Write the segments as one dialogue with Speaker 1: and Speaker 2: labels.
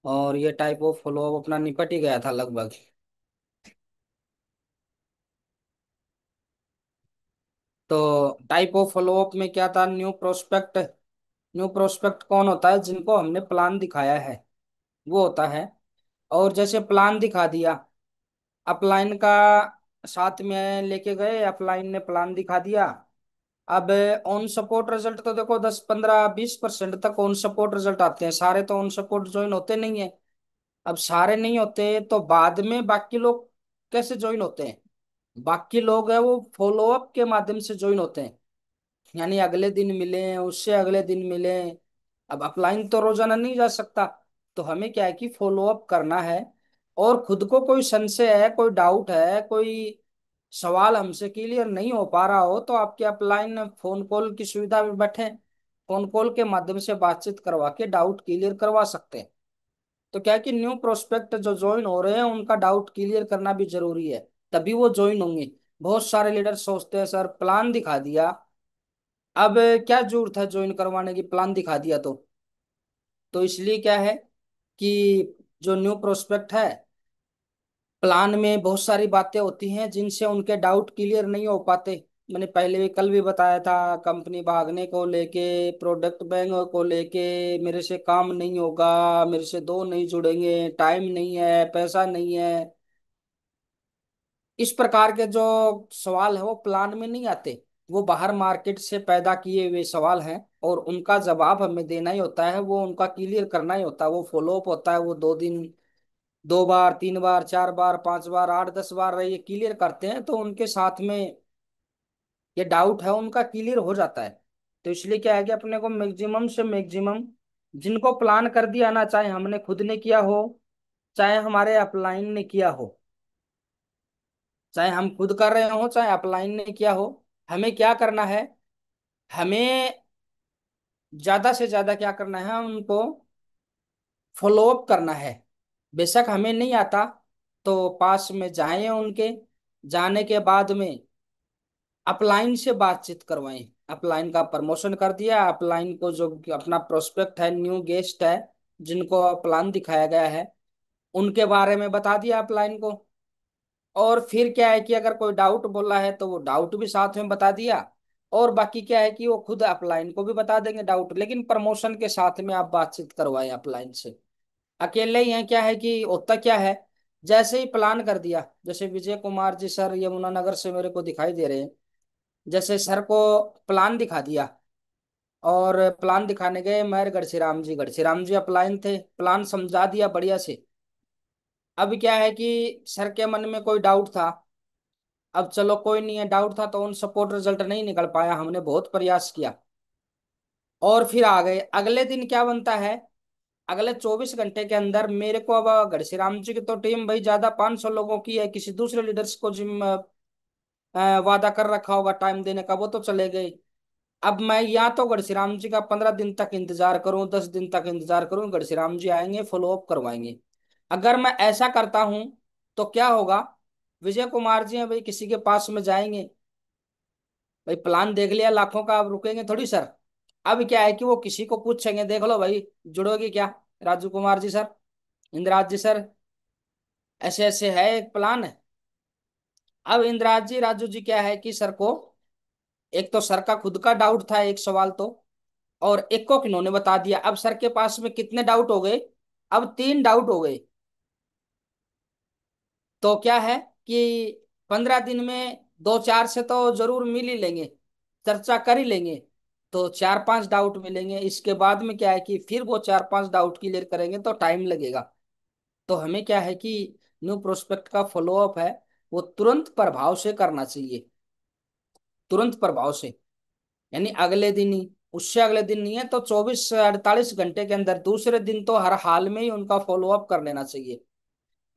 Speaker 1: और ये type of follow up अपना निपट ही गया था लगभग। तो टाइप ऑफ फॉलो अप में क्या था, न्यू प्रोस्पेक्ट। न्यू प्रोस्पेक्ट कौन होता है, जिनको हमने प्लान दिखाया है वो होता है। और जैसे प्लान दिखा दिया, अपलाइन का साथ में लेके गए, अपलाइन ने प्लान दिखा दिया। अब ऑन सपोर्ट रिजल्ट तो देखो 10 15 20% तक ऑन सपोर्ट रिजल्ट आते हैं, सारे तो ऑन सपोर्ट ज्वाइन होते नहीं है। अब सारे नहीं होते तो बाद में बाकी लोग कैसे ज्वाइन होते हैं, बाकी लोग है वो फॉलो अप के माध्यम से ज्वाइन होते हैं। यानी अगले दिन मिले, उससे अगले दिन मिले। अब अपलाइन तो रोजाना नहीं जा सकता, तो हमें क्या है कि फॉलो अप करना है। और खुद को कोई संशय है, कोई डाउट है, कोई सवाल हमसे क्लियर नहीं हो पा रहा हो, तो आपके अपलाइन फोन कॉल की सुविधा में बैठे, फोन कॉल के माध्यम से बातचीत करवा के डाउट क्लियर करवा सकते हैं। तो क्या है कि न्यू प्रोस्पेक्ट जो ज्वाइन हो रहे हैं उनका डाउट क्लियर करना भी जरूरी है, तभी वो ज्वाइन होंगे। बहुत सारे लीडर सोचते हैं सर प्लान दिखा दिया, अब क्या जरूरत है ज्वाइन करवाने की, प्लान दिखा दिया तो इसलिए क्या है कि जो न्यू प्रोस्पेक्ट है, प्लान में बहुत सारी बातें होती हैं जिनसे उनके डाउट क्लियर नहीं हो पाते। मैंने पहले भी कल भी बताया था, कंपनी भागने को लेके, प्रोडक्ट बैंक को लेके, मेरे से काम नहीं होगा, मेरे से दो नहीं जुड़ेंगे, टाइम नहीं है, पैसा नहीं है। इस प्रकार के जो सवाल है वो प्लान में नहीं आते, वो बाहर मार्केट से पैदा किए हुए सवाल हैं, और उनका जवाब हमें देना ही होता है, वो उनका क्लियर करना ही होता है। वो फॉलो अप होता है, वो 2 दिन, 2 बार, 3 बार, 4 बार, 5 बार, 8 10 बार ये क्लियर करते हैं, तो उनके साथ में ये डाउट है उनका क्लियर हो जाता है। तो इसलिए क्या है कि अपने को मैक्सिमम से मैक्सिमम जिनको प्लान कर दिया ना, चाहे हमने खुद ने किया हो, चाहे हमारे अपलाइन ने किया हो, चाहे हम खुद कर रहे हो, चाहे अपलाइन ने किया हो, हमें क्या करना है, हमें ज्यादा से ज्यादा क्या करना है, उनको फॉलो अप करना है। बेशक हमें नहीं आता तो पास में जाएं उनके, जाने के बाद में अपलाइन से बातचीत करवाएं। अपलाइन का प्रमोशन कर दिया, अपलाइन को जो अपना प्रोस्पेक्ट है, न्यू गेस्ट है, जिनको प्लान दिखाया गया है, उनके बारे में बता दिया अपलाइन को। और फिर क्या है कि अगर कोई डाउट बोला है तो वो डाउट भी साथ में बता दिया। और बाकी क्या है कि वो खुद अपलाइन को भी बता देंगे डाउट, लेकिन प्रमोशन के साथ में आप बातचीत करवाएं अपलाइन से। अकेले ही हैं, क्या है कि होता क्या है, जैसे ही प्लान कर दिया, जैसे विजय कुमार जी सर यमुनानगर से मेरे को दिखाई दे रहे हैं, जैसे सर को प्लान दिखा दिया, और प्लान दिखाने गए मैं गढ़सीराम जी अपलाइन थे, प्लान समझा दिया बढ़िया से। अब क्या है कि सर के मन में कोई डाउट था, अब चलो कोई नहीं है, डाउट था तो उन सपोर्ट रिजल्ट नहीं निकल पाया, हमने बहुत प्रयास किया, और फिर आ गए अगले दिन। क्या बनता है, अगले 24 घंटे के अंदर मेरे को, अब घड़शीराम जी की तो टीम भाई ज्यादा 500 लोगों की है, किसी दूसरे लीडर्स को जिम वादा कर रखा होगा टाइम देने का, वो तो चले गए। अब मैं या तो घड़शीराम जी का 15 दिन तक इंतजार करूं, 10 दिन तक इंतजार करूं, घड़शीराम जी आएंगे फॉलो अप करवाएंगे। अगर मैं ऐसा करता हूं तो क्या होगा, विजय कुमार जी हैं भाई, किसी के पास में जाएंगे, भाई प्लान देख लिया लाखों का, अब रुकेंगे थोड़ी सर। अब क्या है कि वो किसी को पूछेंगे, देख लो भाई जुड़ोगे क्या, राजू कुमार जी सर, इंद्राज जी सर, ऐसे ऐसे है एक प्लान है। अब इंद्राज जी राजू जी क्या है कि सर को, एक तो सर का खुद का डाउट था एक सवाल तो, और एक को किन्होंने बता दिया। अब सर के पास में कितने डाउट हो गए, अब 3 डाउट हो गए। तो क्या है कि 15 दिन में 2 4 से तो जरूर मिल ही लेंगे, चर्चा कर ही लेंगे, तो 4 5 डाउट मिलेंगे। इसके बाद में क्या है कि फिर वो 4 5 डाउट क्लियर करेंगे तो टाइम लगेगा। तो हमें क्या है कि न्यू प्रोस्पेक्ट का फॉलो अप है, वो तुरंत प्रभाव से करना चाहिए, तुरंत प्रभाव से। यानी अगले दिन ही, उससे अगले दिन नहीं है तो 24 से 48 घंटे के अंदर, दूसरे दिन तो हर हाल में ही उनका फॉलो अप कर लेना चाहिए।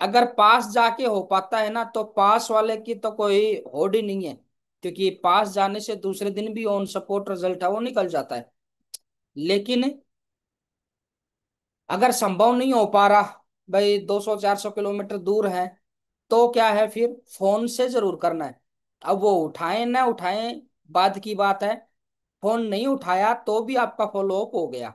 Speaker 1: अगर पास जाके हो पाता है ना, तो पास वाले की तो कोई होड़ ही नहीं है, क्योंकि पास जाने से दूसरे दिन भी ऑन सपोर्ट रिजल्ट है वो निकल जाता है। लेकिन अगर संभव नहीं हो पा रहा, भाई 200 400 किलोमीटर दूर है, तो क्या है फिर फोन से जरूर करना है। अब वो उठाएं ना उठाएं बाद की बात है, फोन नहीं उठाया तो भी आपका फॉलो अप हो गया।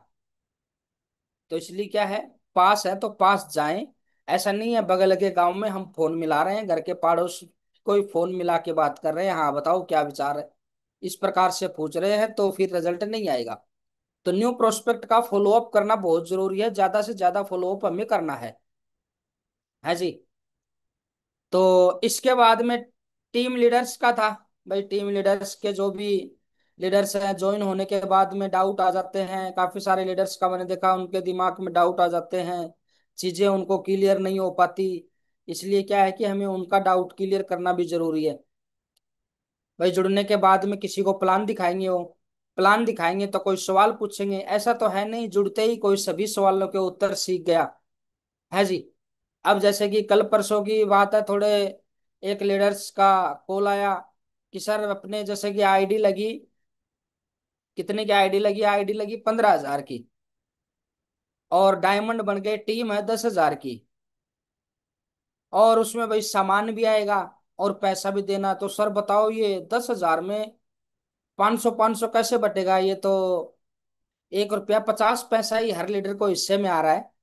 Speaker 1: तो इसलिए क्या है, पास है तो पास जाएं। ऐसा नहीं है बगल के गांव में हम फोन मिला रहे हैं, घर के पड़ोस कोई फोन मिला के बात कर रहे हैं, हाँ बताओ क्या विचार है, इस प्रकार से पूछ रहे हैं तो फिर रिजल्ट नहीं आएगा। तो न्यू प्रोस्पेक्ट का फॉलोअप करना बहुत जरूरी है, ज्यादा से ज्यादा फॉलोअप हमें करना है जी। तो इसके बाद में टीम लीडर्स का था। भाई टीम लीडर्स के जो भी लीडर्स हैं, ज्वाइन होने के बाद में डाउट आ जाते हैं, काफी सारे लीडर्स का मैंने देखा उनके दिमाग में डाउट आ जाते हैं, चीजें उनको क्लियर नहीं हो पाती। इसलिए क्या है कि हमें उनका डाउट क्लियर करना भी जरूरी है। भाई जुड़ने के बाद में किसी को प्लान दिखाएंगे, वो प्लान दिखाएंगे तो कोई सवाल पूछेंगे, ऐसा तो है नहीं जुड़ते ही कोई सभी सवालों के उत्तर सीख गया है जी। अब जैसे कि कल परसों की बात है, थोड़े एक लीडर्स का कॉल आया कि सर अपने जैसे कि आईडी लगी, कितने की आईडी लगी, आईडी लगी 15,000 की, और डायमंड बन गए टीम है 10,000 की, और उसमें भाई सामान भी आएगा और पैसा भी देना। तो सर बताओ ये 10,000 में 500 500 कैसे बटेगा, ये तो 1 रुपया 50 पैसा ही हर लीडर को हिस्से में आ रहा है।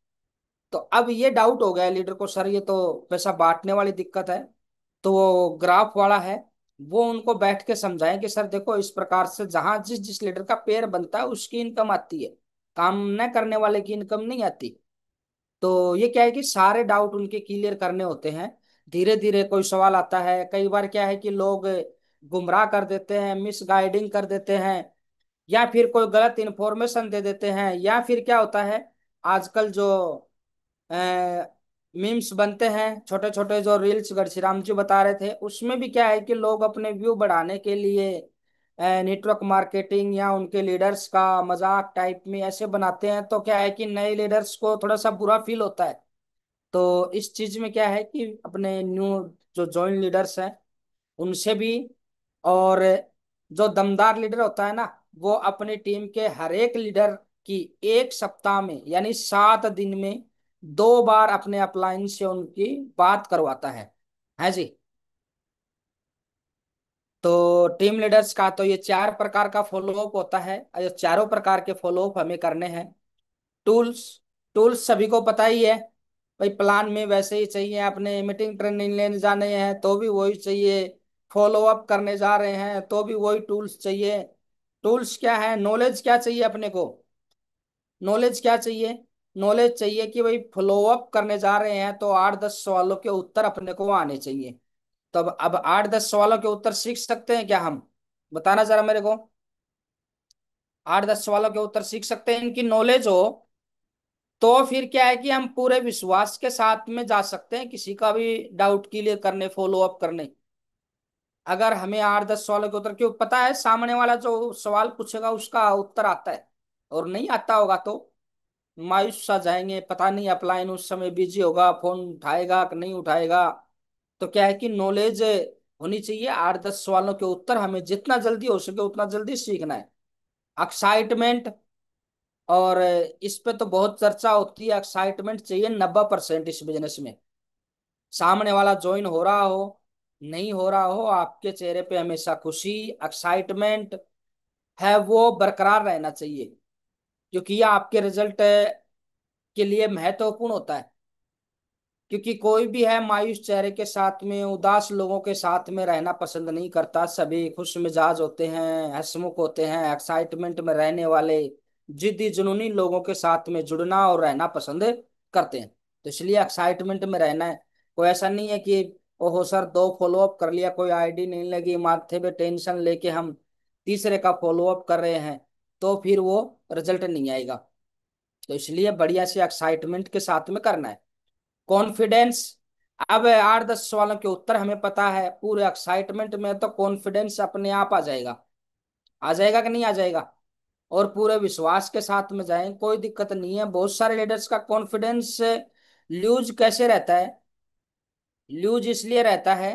Speaker 1: तो अब ये डाउट हो गया लीडर को, सर ये तो पैसा बांटने वाली दिक्कत है। तो वो ग्राफ वाला है, वो उनको बैठ के समझाएं कि सर देखो इस प्रकार से जहां जिस जिस लीडर का पेयर बनता है उसकी इनकम आती है, काम न करने वाले की इनकम नहीं आती। तो ये क्या है कि सारे डाउट उनके क्लियर करने होते हैं। धीरे धीरे कोई सवाल आता है, कई बार क्या है कि लोग गुमराह कर देते हैं, मिस गाइडिंग कर देते हैं, या फिर कोई गलत इन्फॉर्मेशन दे देते हैं, या फिर क्या होता है आजकल जो मीम्स बनते हैं छोटे छोटे, जो रील्स गढ़श्याम जी बता रहे थे, उसमें भी क्या है कि लोग अपने व्यू बढ़ाने के लिए नेटवर्क मार्केटिंग या उनके लीडर्स का मजाक टाइप में ऐसे बनाते हैं, तो क्या है कि नए लीडर्स को थोड़ा सा बुरा फील होता है। तो इस चीज में क्या है कि अपने न्यू जो जॉइन लीडर्स हैं उनसे भी, और जो दमदार लीडर होता है ना, वो अपनी टीम के हर एक लीडर की 1 सप्ताह में यानी 7 दिन में 2 बार अपने अपलाइन से उनकी बात करवाता है जी। तो टीम लीडर्स का तो ये 4 प्रकार का फॉलोअप होता है, और ये चारों प्रकार के फॉलोअप हमें करने हैं। टूल्स, टूल्स सभी को पता ही है। भाई प्लान में वैसे ही चाहिए, अपने मीटिंग ट्रेनिंग लेने जाने हैं तो भी वही चाहिए, फॉलो अप करने जा रहे हैं तो भी वही टूल्स चाहिए। टूल्स क्या है, नॉलेज क्या चाहिए अपने को, नॉलेज क्या चाहिए, नॉलेज चाहिए कि भाई फॉलो अप करने जा रहे हैं तो 8 10 सवालों के उत्तर अपने को आने चाहिए। तो अब 8 10 सवालों के उत्तर सीख सकते हैं क्या हम, बताना जरा मेरे को। 8 10 सवालों के उत्तर सीख सकते हैं, इनकी नॉलेज हो तो फिर क्या है कि हम पूरे विश्वास के साथ में जा सकते हैं किसी का भी डाउट क्लियर करने, फॉलो अप करने। अगर हमें 8 10 सवालों के उत्तर, क्यों पता है सामने वाला जो सवाल पूछेगा उसका उत्तर आता है, और नहीं आता होगा तो मायूस सा जाएंगे, पता नहीं अपलाइन उस समय बिजी होगा, फोन उठाएगा कि नहीं उठाएगा। तो क्या है कि नॉलेज होनी चाहिए, 8 10 सवालों के उत्तर हमें जितना जल्दी हो सके उतना जल्दी सीखना है। एक्साइटमेंट, और इस पे तो बहुत चर्चा होती है, एक्साइटमेंट चाहिए 90% इस बिजनेस में। सामने वाला ज्वाइन हो रहा हो नहीं हो रहा हो, आपके चेहरे पे हमेशा खुशी, एक्साइटमेंट है वो बरकरार रहना चाहिए, क्योंकि ये आपके रिजल्ट के लिए महत्वपूर्ण होता है। क्योंकि कोई भी है मायूस चेहरे के साथ में, उदास लोगों के साथ में रहना पसंद नहीं करता, सभी खुश मिजाज होते हैं, हंसमुख होते हैं, एक्साइटमेंट में रहने वाले जिद्दी जुनूनी लोगों के साथ में जुड़ना और रहना पसंद करते हैं। तो इसलिए एक्साइटमेंट में रहना है। कोई ऐसा नहीं है कि ओहो सर 2 फॉलोअप कर लिया कोई आईडी नहीं लगी, माथे पे टेंशन लेके हम तीसरे का फॉलोअप कर रहे हैं, तो फिर वो रिजल्ट नहीं आएगा। तो इसलिए बढ़िया से एक्साइटमेंट के साथ में करना है। कॉन्फिडेंस, अब 8 10 सवालों के उत्तर हमें पता है, पूरे एक्साइटमेंट में तो कॉन्फिडेंस अपने आप आ जाएगा, आ जाएगा कि नहीं आ जाएगा। और पूरे विश्वास के साथ में जाएं, कोई दिक्कत नहीं है। बहुत सारे लीडर्स का कॉन्फिडेंस लूज कैसे रहता है, लूज इसलिए रहता है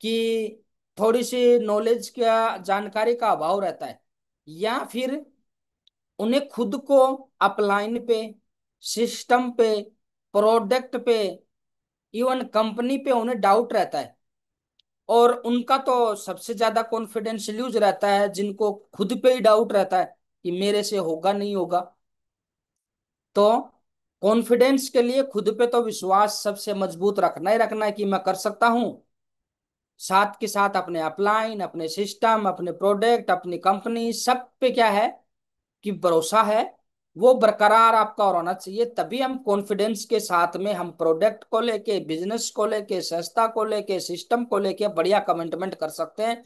Speaker 1: कि थोड़ी सी नॉलेज का जानकारी का अभाव रहता है, या फिर उन्हें खुद को अपलाइन पे, सिस्टम पे, प्रोडक्ट पे, इवन कंपनी पे उन्हें डाउट रहता है। और उनका तो सबसे ज्यादा कॉन्फिडेंस लूज रहता है जिनको खुद पे ही डाउट रहता है कि मेरे से होगा नहीं होगा। तो कॉन्फिडेंस के लिए खुद पे तो विश्वास सबसे मजबूत रखना ही रखना है कि मैं कर सकता हूँ। साथ के साथ अपने अपलाइन, अपने सिस्टम, अपने प्रोडक्ट, अपनी कंपनी, सब पे क्या है कि भरोसा है, वो बरकरार आपका और होना चाहिए। तभी हम कॉन्फिडेंस के साथ में हम प्रोडक्ट को लेके, बिजनेस को लेके, संस्था को लेके, सिस्टम को लेके बढ़िया कमिटमेंट कर सकते हैं।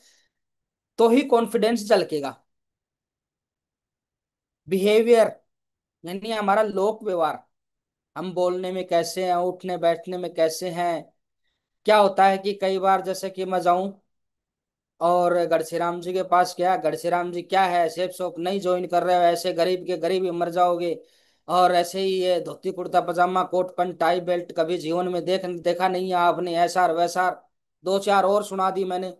Speaker 1: तो ही कॉन्फिडेंस झलकेगा। बिहेवियर यानी हमारा लोक व्यवहार, हम बोलने में कैसे हैं, उठने बैठने में कैसे हैं। क्या होता है कि कई बार जैसे कि मैं जाऊं और गढ़सीराम जी के पास, क्या गढ़सीराम जी क्या है, सेफ शॉप नहीं ज्वाइन कर रहे हो, ऐसे गरीब के गरीब ही मर जाओगे। और ऐसे ही ये धोती कुर्ता पजामा कोट पैंट टाई बेल्ट कभी जीवन में देखा नहीं है आपने, ऐसा और वैसा। दो चार और सुना दी मैंने।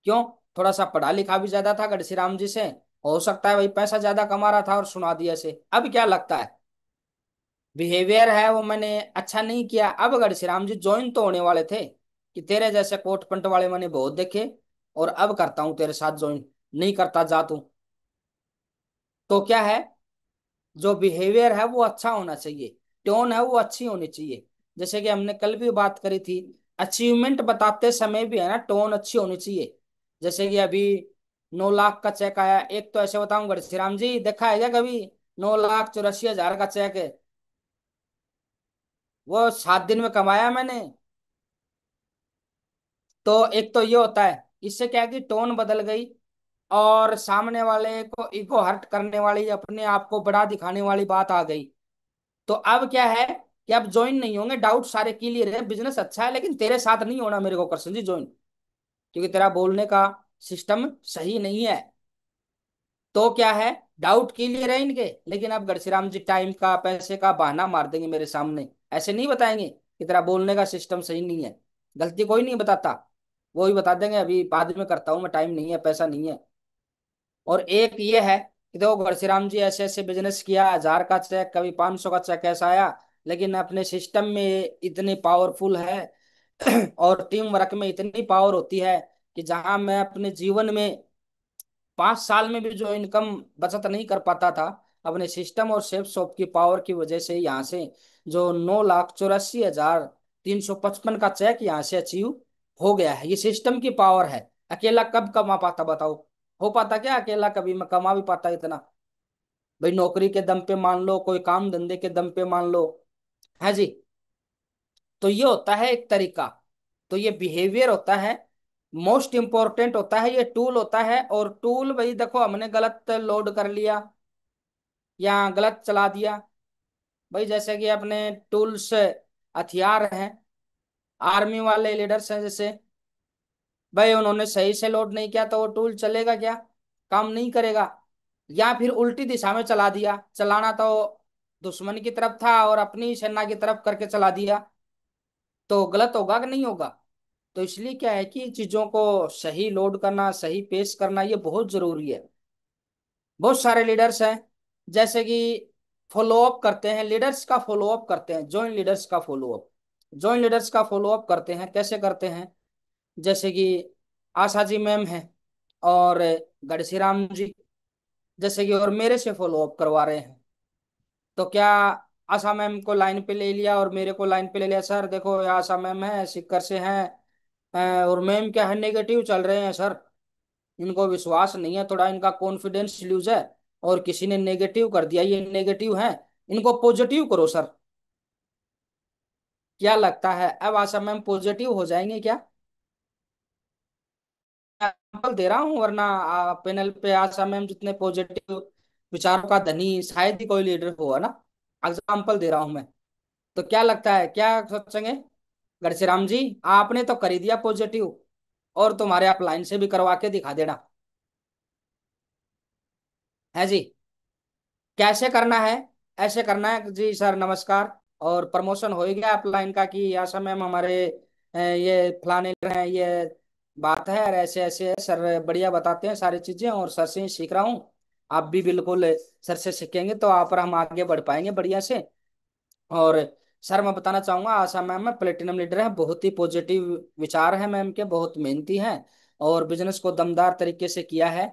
Speaker 1: क्यों? थोड़ा सा पढ़ा लिखा भी ज्यादा था गढ़सीराम जी से, हो सकता है भाई पैसा ज्यादा कमा रहा था और सुना दिया से। अब क्या लगता है, बिहेवियर है वो मैंने अच्छा नहीं किया। अब अगर श्री राम जी ज्वाइन तो होने वाले थे कि तेरे जैसे कोट पंट वाले मैंने बहुत देखे, और अब करता हूं तेरे साथ ज्वाइन, नहीं करता जा तू। तो क्या है, जो बिहेवियर है वो अच्छा होना चाहिए, टोन है वो अच्छी होनी चाहिए। जैसे कि हमने कल भी बात करी थी, अचीवमेंट बताते समय भी है ना, टोन अच्छी होनी चाहिए। जैसे कि अभी 9 लाख का चेक आया, एक तो ऐसे बताऊं श्री राम जी, देखा है क्या कभी 9,84,000 का चेक है, वो 7 दिन में कमाया मैंने। तो एक तो ये होता है, इससे क्या है कि टोन बदल गई, और सामने वाले को ईगो हर्ट करने वाली, अपने आप को बड़ा दिखाने वाली बात आ गई। तो अब क्या है कि अब ज्वाइन नहीं होंगे, डाउट सारे क्लियर है, बिजनेस अच्छा है, लेकिन तेरे साथ नहीं होना मेरे को करसन जी ज्वाइन, क्योंकि तेरा बोलने का सिस्टम सही नहीं है। तो क्या है, डाउट क्लियर है इनके, लेकिन अब गढ़सीराम जी टाइम का पैसे का बहाना मार देंगे मेरे सामने। ऐसे नहीं बताएंगे कि तेरा बोलने का सिस्टम सही नहीं है, गलती कोई नहीं बताता, वो ही बता देंगे अभी बाद में करता हूँ मैं, टाइम नहीं है, पैसा नहीं है। और एक ये है कि देखो घरसीराम जी ऐसे ऐसे बिजनेस किया, 1,000 का चेक, कभी 500 का चेक ऐसा आया, लेकिन अपने सिस्टम में इतनी पावरफुल है और टीम वर्क में इतनी पावर होती है कि जहां मैं अपने जीवन में 5 साल में भी जो इनकम बचत नहीं कर पाता था, अपने सिस्टम और सेफ शॉप की पावर की वजह से यहाँ से जो 9,84,355 का चेक यहाँ से अचीव हो गया है। ये सिस्टम की पावर है। अकेला कब कमा पाता बताओ? हो पाता क्या अकेला कभी मैं कमा भी पाता इतना? भाई नौकरी के दम पे मान लो, कोई काम धंधे के दम पे मान लो, है जी। तो ये होता है एक तरीका। तो ये बिहेवियर होता है, मोस्ट इंपॉर्टेंट होता है, ये टूल होता है। और टूल भाई देखो, हमने गलत लोड कर लिया या गलत चला दिया, भाई जैसे कि अपने टूल्स हथियार हैं, आर्मी वाले लीडर्स हैं जैसे, भाई उन्होंने सही से लोड नहीं किया तो वो टूल चलेगा क्या? काम नहीं करेगा। या फिर उल्टी दिशा में चला दिया, चलाना तो दुश्मन की तरफ था और अपनी सेना की तरफ करके चला दिया, तो गलत होगा कि नहीं होगा? तो इसलिए क्या है कि चीजों को सही लोड करना, सही पेश करना, ये बहुत जरूरी है। बहुत सारे लीडर्स हैं जैसे कि फॉलोअप करते हैं, लीडर्स का फॉलोअप करते हैं, जॉइंट लीडर्स का फॉलोअप, जॉइंट लीडर्स का फॉलोअप करते हैं, कैसे करते हैं? जैसे कि आशा जी मैम है और गढ़सीराम जी, जैसे कि और मेरे से फॉलोअप करवा रहे हैं। तो क्या आशा मैम को लाइन पे ले लिया और मेरे को लाइन पे ले लिया, सर देखो ये आशा मैम है, सिक्कर से हैं, और मैम क्या है, नेगेटिव चल रहे हैं सर, इनको विश्वास नहीं है, थोड़ा इनका कॉन्फिडेंस लूज है, और किसी ने नेगेटिव कर दिया, ये नेगेटिव है, इनको पॉजिटिव करो सर। क्या लगता है अब आशा मैम पॉजिटिव हो जाएंगे क्या? एग्जाम्पल दे रहा हूँ, वरना पैनल पे आशा मैम जितने पॉजिटिव विचारों का धनी शायद ही कोई लीडर हुआ ना। एग्जाम्पल दे रहा हूँ मैं। तो क्या लगता है, क्या सोचेंगे? घनश्याम जी आपने तो कर ही दिया पॉजिटिव, और तुम्हारे आप लाइन से भी करवा के दिखा देना, है जी। कैसे करना है? ऐसे करना है जी, सर नमस्कार, और प्रमोशन हो ही गया अपलाइन का कि आशा मैम हमारे ये फलाने हैं, ये बात है, और ऐसे ऐसे है सर, बढ़िया बताते हैं सारी चीजें, और सर से ही सीख रहा हूँ। आप भी बिल्कुल सर से सीखेंगे तो आप और हम आगे बढ़ पाएंगे बढ़िया से। और सर मैं बताना चाहूंगा, आशा मैम में प्लेटिनम लीडर है, बहुत ही पॉजिटिव विचार है मैम के, बहुत मेहनती हैं, और बिजनेस को दमदार तरीके से किया है।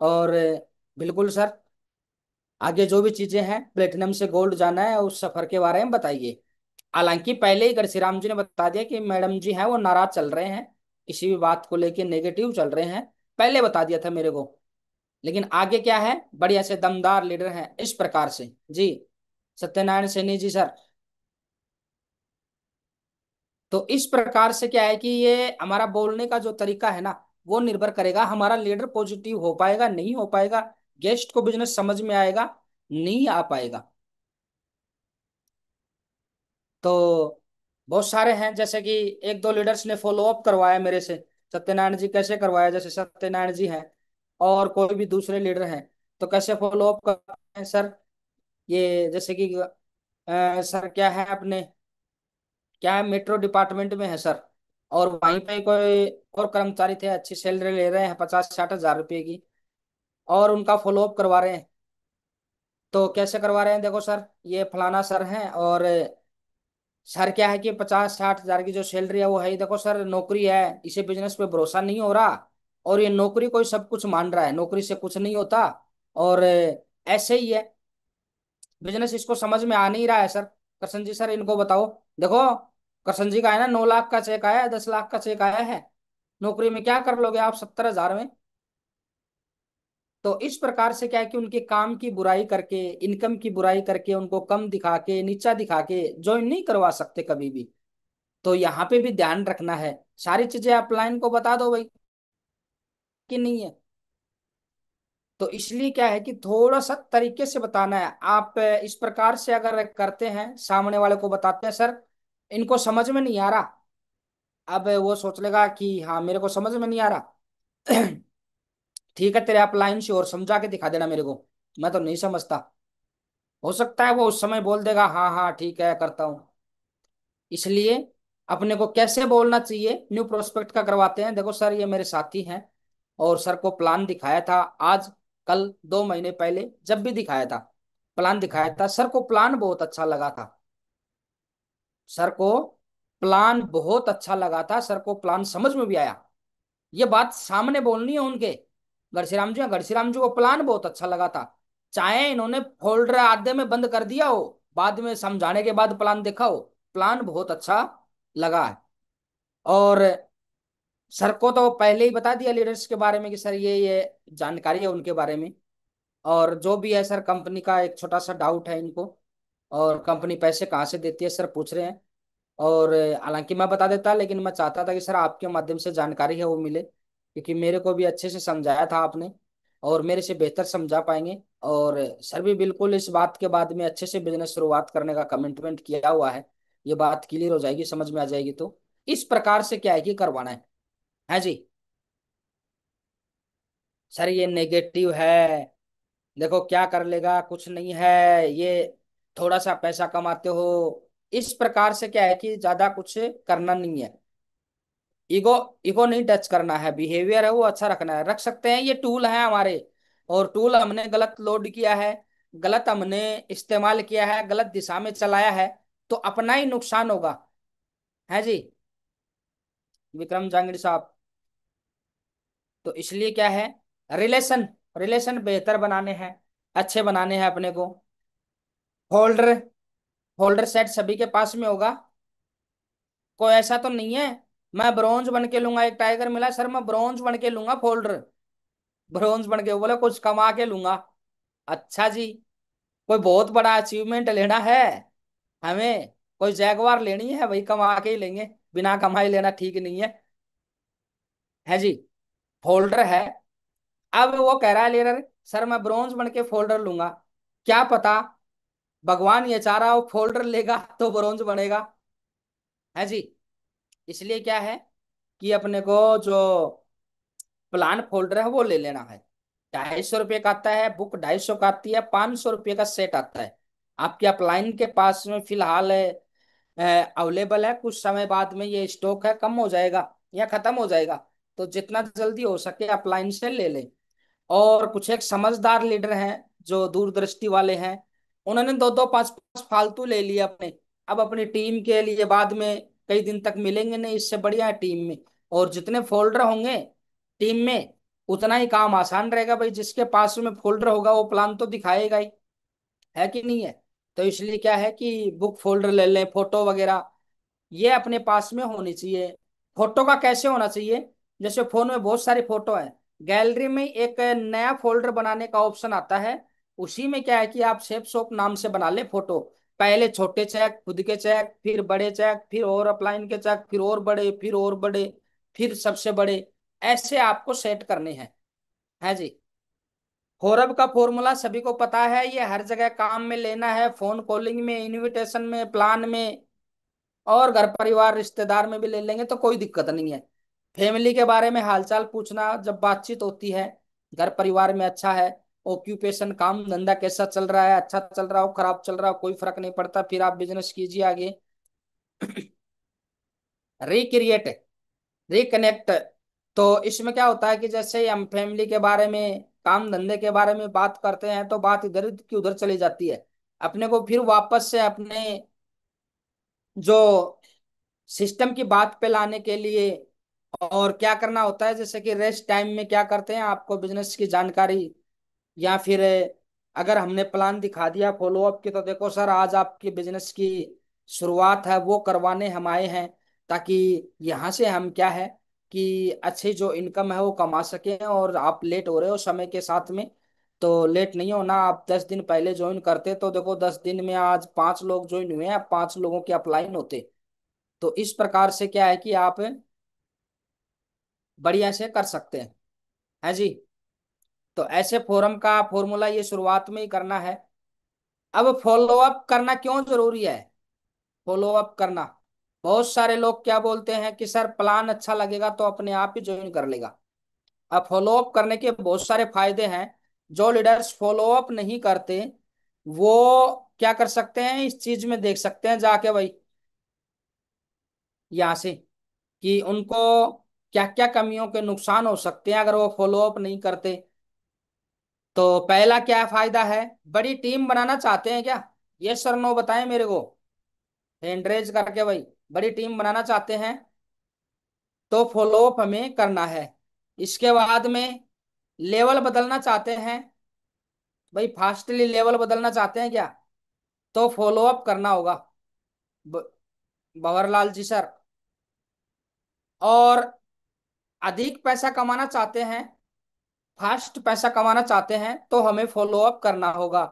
Speaker 1: और बिल्कुल सर, आगे जो भी चीजें हैं, प्लेटिनम से गोल्ड जाना है, उस सफर के बारे में बताइए। हालांकि पहले ही घरसीराम जी ने बता दिया कि मैडम जी हैं वो नाराज चल रहे हैं, किसी भी बात को लेके नेगेटिव चल रहे हैं, पहले बता दिया था मेरे को। लेकिन आगे क्या है, बढ़िया से दमदार लीडर हैं इस प्रकार से जी। सत्यनारायण सैनी जी सर। तो इस प्रकार से क्या है कि ये हमारा बोलने का जो तरीका है ना, वो निर्भर करेगा हमारा लीडर पॉजिटिव हो पाएगा नहीं हो पाएगा, गेस्ट को बिजनेस समझ में आएगा नहीं आ पाएगा। तो बहुत सारे हैं, जैसे कि एक दो लीडर्स ने फॉलो अप करवाया मेरे से। सत्यनारायण जी कैसे करवाया, जैसे सत्यनारायण जी हैं और कोई भी दूसरे लीडर हैं, तो कैसे फॉलो अप करते हैं सर। ये जैसे कि सर क्या है अपने, क्या है, मेट्रो डिपार्टमेंट में है सर, और वहीं पे कोई और कर्मचारी थे, अच्छी सैलरी ले रहे हैं 50-60 हजार रुपए की, और उनका फॉलो अप करवा रहे हैं। तो कैसे करवा रहे हैं, देखो सर, ये फलाना सर हैं, और सर क्या है कि 50-60 हजार की जो सैलरी है वो है ही, देखो सर नौकरी है, इसे बिजनेस पे भरोसा नहीं हो रहा, और ये नौकरी कोई सब कुछ मान रहा है, नौकरी से कुछ नहीं होता, और ऐसे ही है, बिजनेस इसको समझ में आ नहीं रहा है सर। करसन जी सर इनको बताओ। देखो, करसन जी का है ना 9 लाख का चेक आया है, 10 लाख का चेक आया है, नौकरी में क्या कर लोगे आप 70 हजार में। तो इस प्रकार से क्या है कि उनके काम की बुराई करके, इनकम की बुराई करके, उनको कम दिखा के, नीचा दिखा के ज्वाइन नहीं करवा सकते कभी भी। तो यहाँ पे भी ध्यान रखना है, सारी चीजें आप लाइन को बता दो भाई कि नहीं है। तो इसलिए क्या है कि थोड़ा सा तरीके से बताना है। आप इस प्रकार से अगर करते हैं, सामने वाले को बताते हैं सर इनको समझ में नहीं आ रहा, अब वो सोच लेगा कि हाँ मेरे को समझ में नहीं आ रहा। ठीक है, तेरे आप लाइन से और समझा के दिखा देना मेरे को, मैं तो नहीं समझता। हो सकता है वो उस समय बोल देगा हाँ हाँ ठीक है करता हूँ। इसलिए अपने को कैसे बोलना चाहिए, न्यू प्रोस्पेक्ट का करवाते हैं, देखो सर ये मेरे साथी हैं, और सर को प्लान दिखाया था आज, कल, 2 महीने पहले जब भी दिखाया था, प्लान दिखाया था, सर को प्लान बहुत अच्छा लगा था, सर को प्लान बहुत अच्छा लगा था, सर को प्लान समझ में भी आया। ये बात सामने बोलनी है उनके, घरसीराम जी को प्लान बहुत अच्छा लगा था, चाहे इन्होंने फोल्डर आधे में बंद कर दिया हो, बाद में समझाने के बाद प्लान देखा हो, प्लान बहुत अच्छा लगा है। और सर को तो पहले ही बता दिया लीडर्स के बारे में कि सर ये जानकारी है उनके बारे में, और जो भी है सर कंपनी का एक छोटा सा डाउट है इनको, और कंपनी पैसे कहाँ से देती है सर पूछ रहे हैं। और हालांकि मैं बता देता, लेकिन मैं चाहता था कि सर आपके माध्यम से जानकारी है वो मिले, क्योंकि मेरे को भी अच्छे से समझाया था आपने, और मेरे से बेहतर समझा पाएंगे। और सर भी बिल्कुल इस बात के बाद में अच्छे से बिजनेस शुरुआत करने का कमिटमेंट किया हुआ है, ये बात क्लियर हो जाएगी, समझ में आ जाएगी। तो इस प्रकार से क्या है कि करवाना है जी। सर ये नेगेटिव है, देखो क्या कर लेगा, कुछ नहीं है, ये थोड़ा सा पैसा कमाते हो, इस प्रकार से क्या है कि ज्यादा कुछ करना नहीं है। ईगो, ईगो नहीं टच करना है, बिहेवियर है वो अच्छा रखना है, रख सकते हैं, ये टूल है हमारे, और टूल हमने गलत लोड किया है, गलत हमने इस्तेमाल किया है, गलत दिशा में चलाया है, तो अपना ही नुकसान होगा, है जी विक्रम जांगड़ी साहब। तो इसलिए क्या है, रिलेशन, रिलेशन बेहतर बनाने हैं, अच्छे बनाने हैं अपने को। होल्डर, होल्डर सेट सभी के पास में होगा, कोई ऐसा तो नहीं है मैं ब्रॉन्ज बन के लूंगा, एक टाइगर मिला सर मैं ब्रॉन्ज बन के लूंगा फोल्डर, ब्रॉन्ज बन के, वो बोले कुछ कमा के लूंगा। अच्छा जी, कोई बहुत बड़ा अचीवमेंट लेना है हमें, कोई जैगवार लेनी है भाई, कमा के ही लेंगे, बिना कमाई लेना ठीक नहीं है, है जी। फोल्डर है, अब वो कह रहा है लीडर सर मैं ब्रॉन्ज बन के फोल्डर लूंगा, क्या पता भगवान ये चाह रहा हो फोल्डर लेगा तो ब्रॉन्ज बनेगा, है जी। इसलिए क्या है कि अपने को जो प्लान फोल्डर है वो ले लेना है। 250 रुपये का आता है बुक, 250 का आती है, 500 रुपये का सेट आता है। आपके अपलाइन के पास में फिलहाल अवेलेबल है, कुछ समय बाद में ये स्टॉक है कम हो जाएगा या खत्म हो जाएगा, तो जितना जल्दी हो सके अपलाइन से ले लें। और कुछ एक समझदार लीडर हैं जो दूरदृष्टि वाले हैं, उन्होंने दो दो पांच पांच फालतू ले लिए अपने, अब अपनी टीम के लिए बाद में कई दिन तक मिलेंगे नहीं, इससे बढ़िया है टीम में, और जितने फोल्डर होंगे टीम में उतना ही काम आसान रहेगा भाई, जिसके पास में फोल्डर होगा वो प्लान तो दिखाएगा ही, है कि नहीं है। तो इसलिए क्या है कि बुक फोल्डर ले लें, फोटो वगैरह ये अपने पास में होनी चाहिए। फोटो का कैसे होना चाहिए, जैसे फोन में बहुत सारी फोटो है, गैलरी में एक नया फोल्डर बनाने का ऑप्शन आता है। उसी में क्या है कि आप शेप शॉप नाम से बना ले फोटो। पहले छोटे चेक, खुद के चेक, फिर बड़े चेक, फिर और अपलाइन के चेक, फिर और बड़े, फिर और बड़े, फिर सबसे बड़े, ऐसे आपको सेट करने हैं। है जी। फोरब का फॉर्मूला सभी को पता है, ये हर जगह काम में लेना है, फोन कॉलिंग में, इनविटेशन में, प्लान में, और घर परिवार रिश्तेदार में भी ले लेंगे तो कोई दिक्कत नहीं है। फैमिली के बारे में हालचाल पूछना जब बातचीत होती है, घर परिवार में अच्छा है, ऑक्यूपेशन काम धंधा कैसा चल रहा है, अच्छा चल रहा हो खराब चल रहा हो कोई फर्क नहीं पड़ता, फिर आप बिजनेस कीजिए आगे। Recreate, reconnect. तो इसमें क्या होता है कि जैसे ही हम फैमिली के बारे में, काम धंधे के बारे में बात करते हैं तो बात इधर की उधर चली जाती है। अपने को फिर वापस से अपने जो सिस्टम की बात पे लाने के लिए और क्या करना होता है, जैसे कि रेस्ट टाइम में क्या करते हैं, आपको बिजनेस की जानकारी या फिर अगर हमने प्लान दिखा दिया फॉलो अप की, तो देखो सर आज आपकी बिजनेस की शुरुआत है वो करवाने हम आए हैं, ताकि यहाँ से हम क्या है कि अच्छी जो इनकम है वो कमा सकें, और आप लेट हो रहे हो समय के साथ में, तो लेट नहीं होना। आप 10 दिन पहले ज्वाइन करते तो देखो 10 दिन में आज 5 लोग ज्वाइन हुए हैं, 5 लोगों के अपलाइन होते। तो इस प्रकार से क्या है कि आप बढ़िया से कर सकते हैं। है जी। तो ऐसे फोरम का फॉर्मूला ये शुरुआत में ही करना है। अब फॉलो अप करना क्यों जरूरी है, फॉलो अप करना, बहुत सारे लोग क्या बोलते हैं कि सर प्लान अच्छा लगेगा तो अपने आप ही ज्वाइन कर लेगा। अब फॉलो अप करने के बहुत सारे फायदे हैं। जो लीडर्स फॉलो अप नहीं करते वो क्या कर सकते हैं, इस चीज में देख सकते हैं जाके भाई, यहाँ से, कि उनको क्या क्या कमियों के नुकसान हो सकते हैं अगर वो फॉलो अप नहीं करते। तो पहला क्या फायदा है, बड़ी टीम बनाना चाहते हैं क्या, ये सर नो बताएं मेरे को, हैंड रेज करके भाई। बड़ी टीम बनाना चाहते हैं तो फॉलो अप हमें करना है। इसके बाद में लेवल बदलना चाहते हैं भाई, फास्टली लेवल बदलना चाहते हैं क्या, तो फॉलो अप करना होगा। ब- भंवरलाल जी सर। और अधिक पैसा कमाना चाहते हैं, फास्ट पैसा कमाना चाहते हैं तो हमें फॉलो अप करना होगा।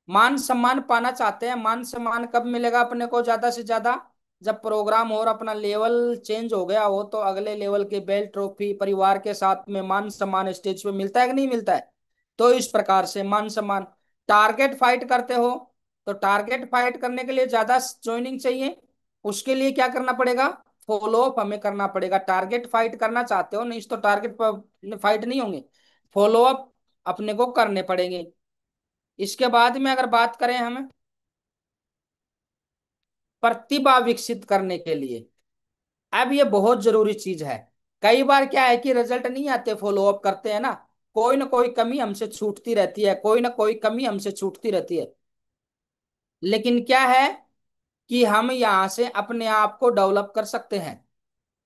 Speaker 1: मान सम्मान पाना चाहते हैं, मान सम्मान कब मिलेगा अपने को ज्यादा से ज्यादा, जब प्रोग्राम और अपना लेवल चेंज हो गया हो, तो अगले लेवल के बेल्ट ट्रॉफी परिवार के साथ में मान सम्मान स्टेज पे मिलता है कि नहीं मिलता है। तो इस प्रकार से मान सम्मान, टारगेट फाइट करते हो तो टारगेट फाइट करने के लिए ज्यादा ज्वाइनिंग चाहिए, उसके लिए क्या करना पड़ेगा, फॉलो अप हमें करना पड़ेगा। टारगेट फाइट करना चाहते हो, नहीं तो टारगेट फाइट नहीं होंगे, फॉलो अप अपने को करने पड़ेंगे। इसके बाद में अगर बात करें हम प्रतिभा विकसित करने के लिए, अब ये बहुत जरूरी चीज है। कई बार क्या है कि रिजल्ट नहीं आते, फॉलो अप करते हैं ना, कोई ना कोई कमी हमसे छूटती रहती है, कोई ना कोई कमी हमसे छूटती रहती है। लेकिन क्या है कि हम यहाँ से अपने आप को डेवलप कर सकते हैं।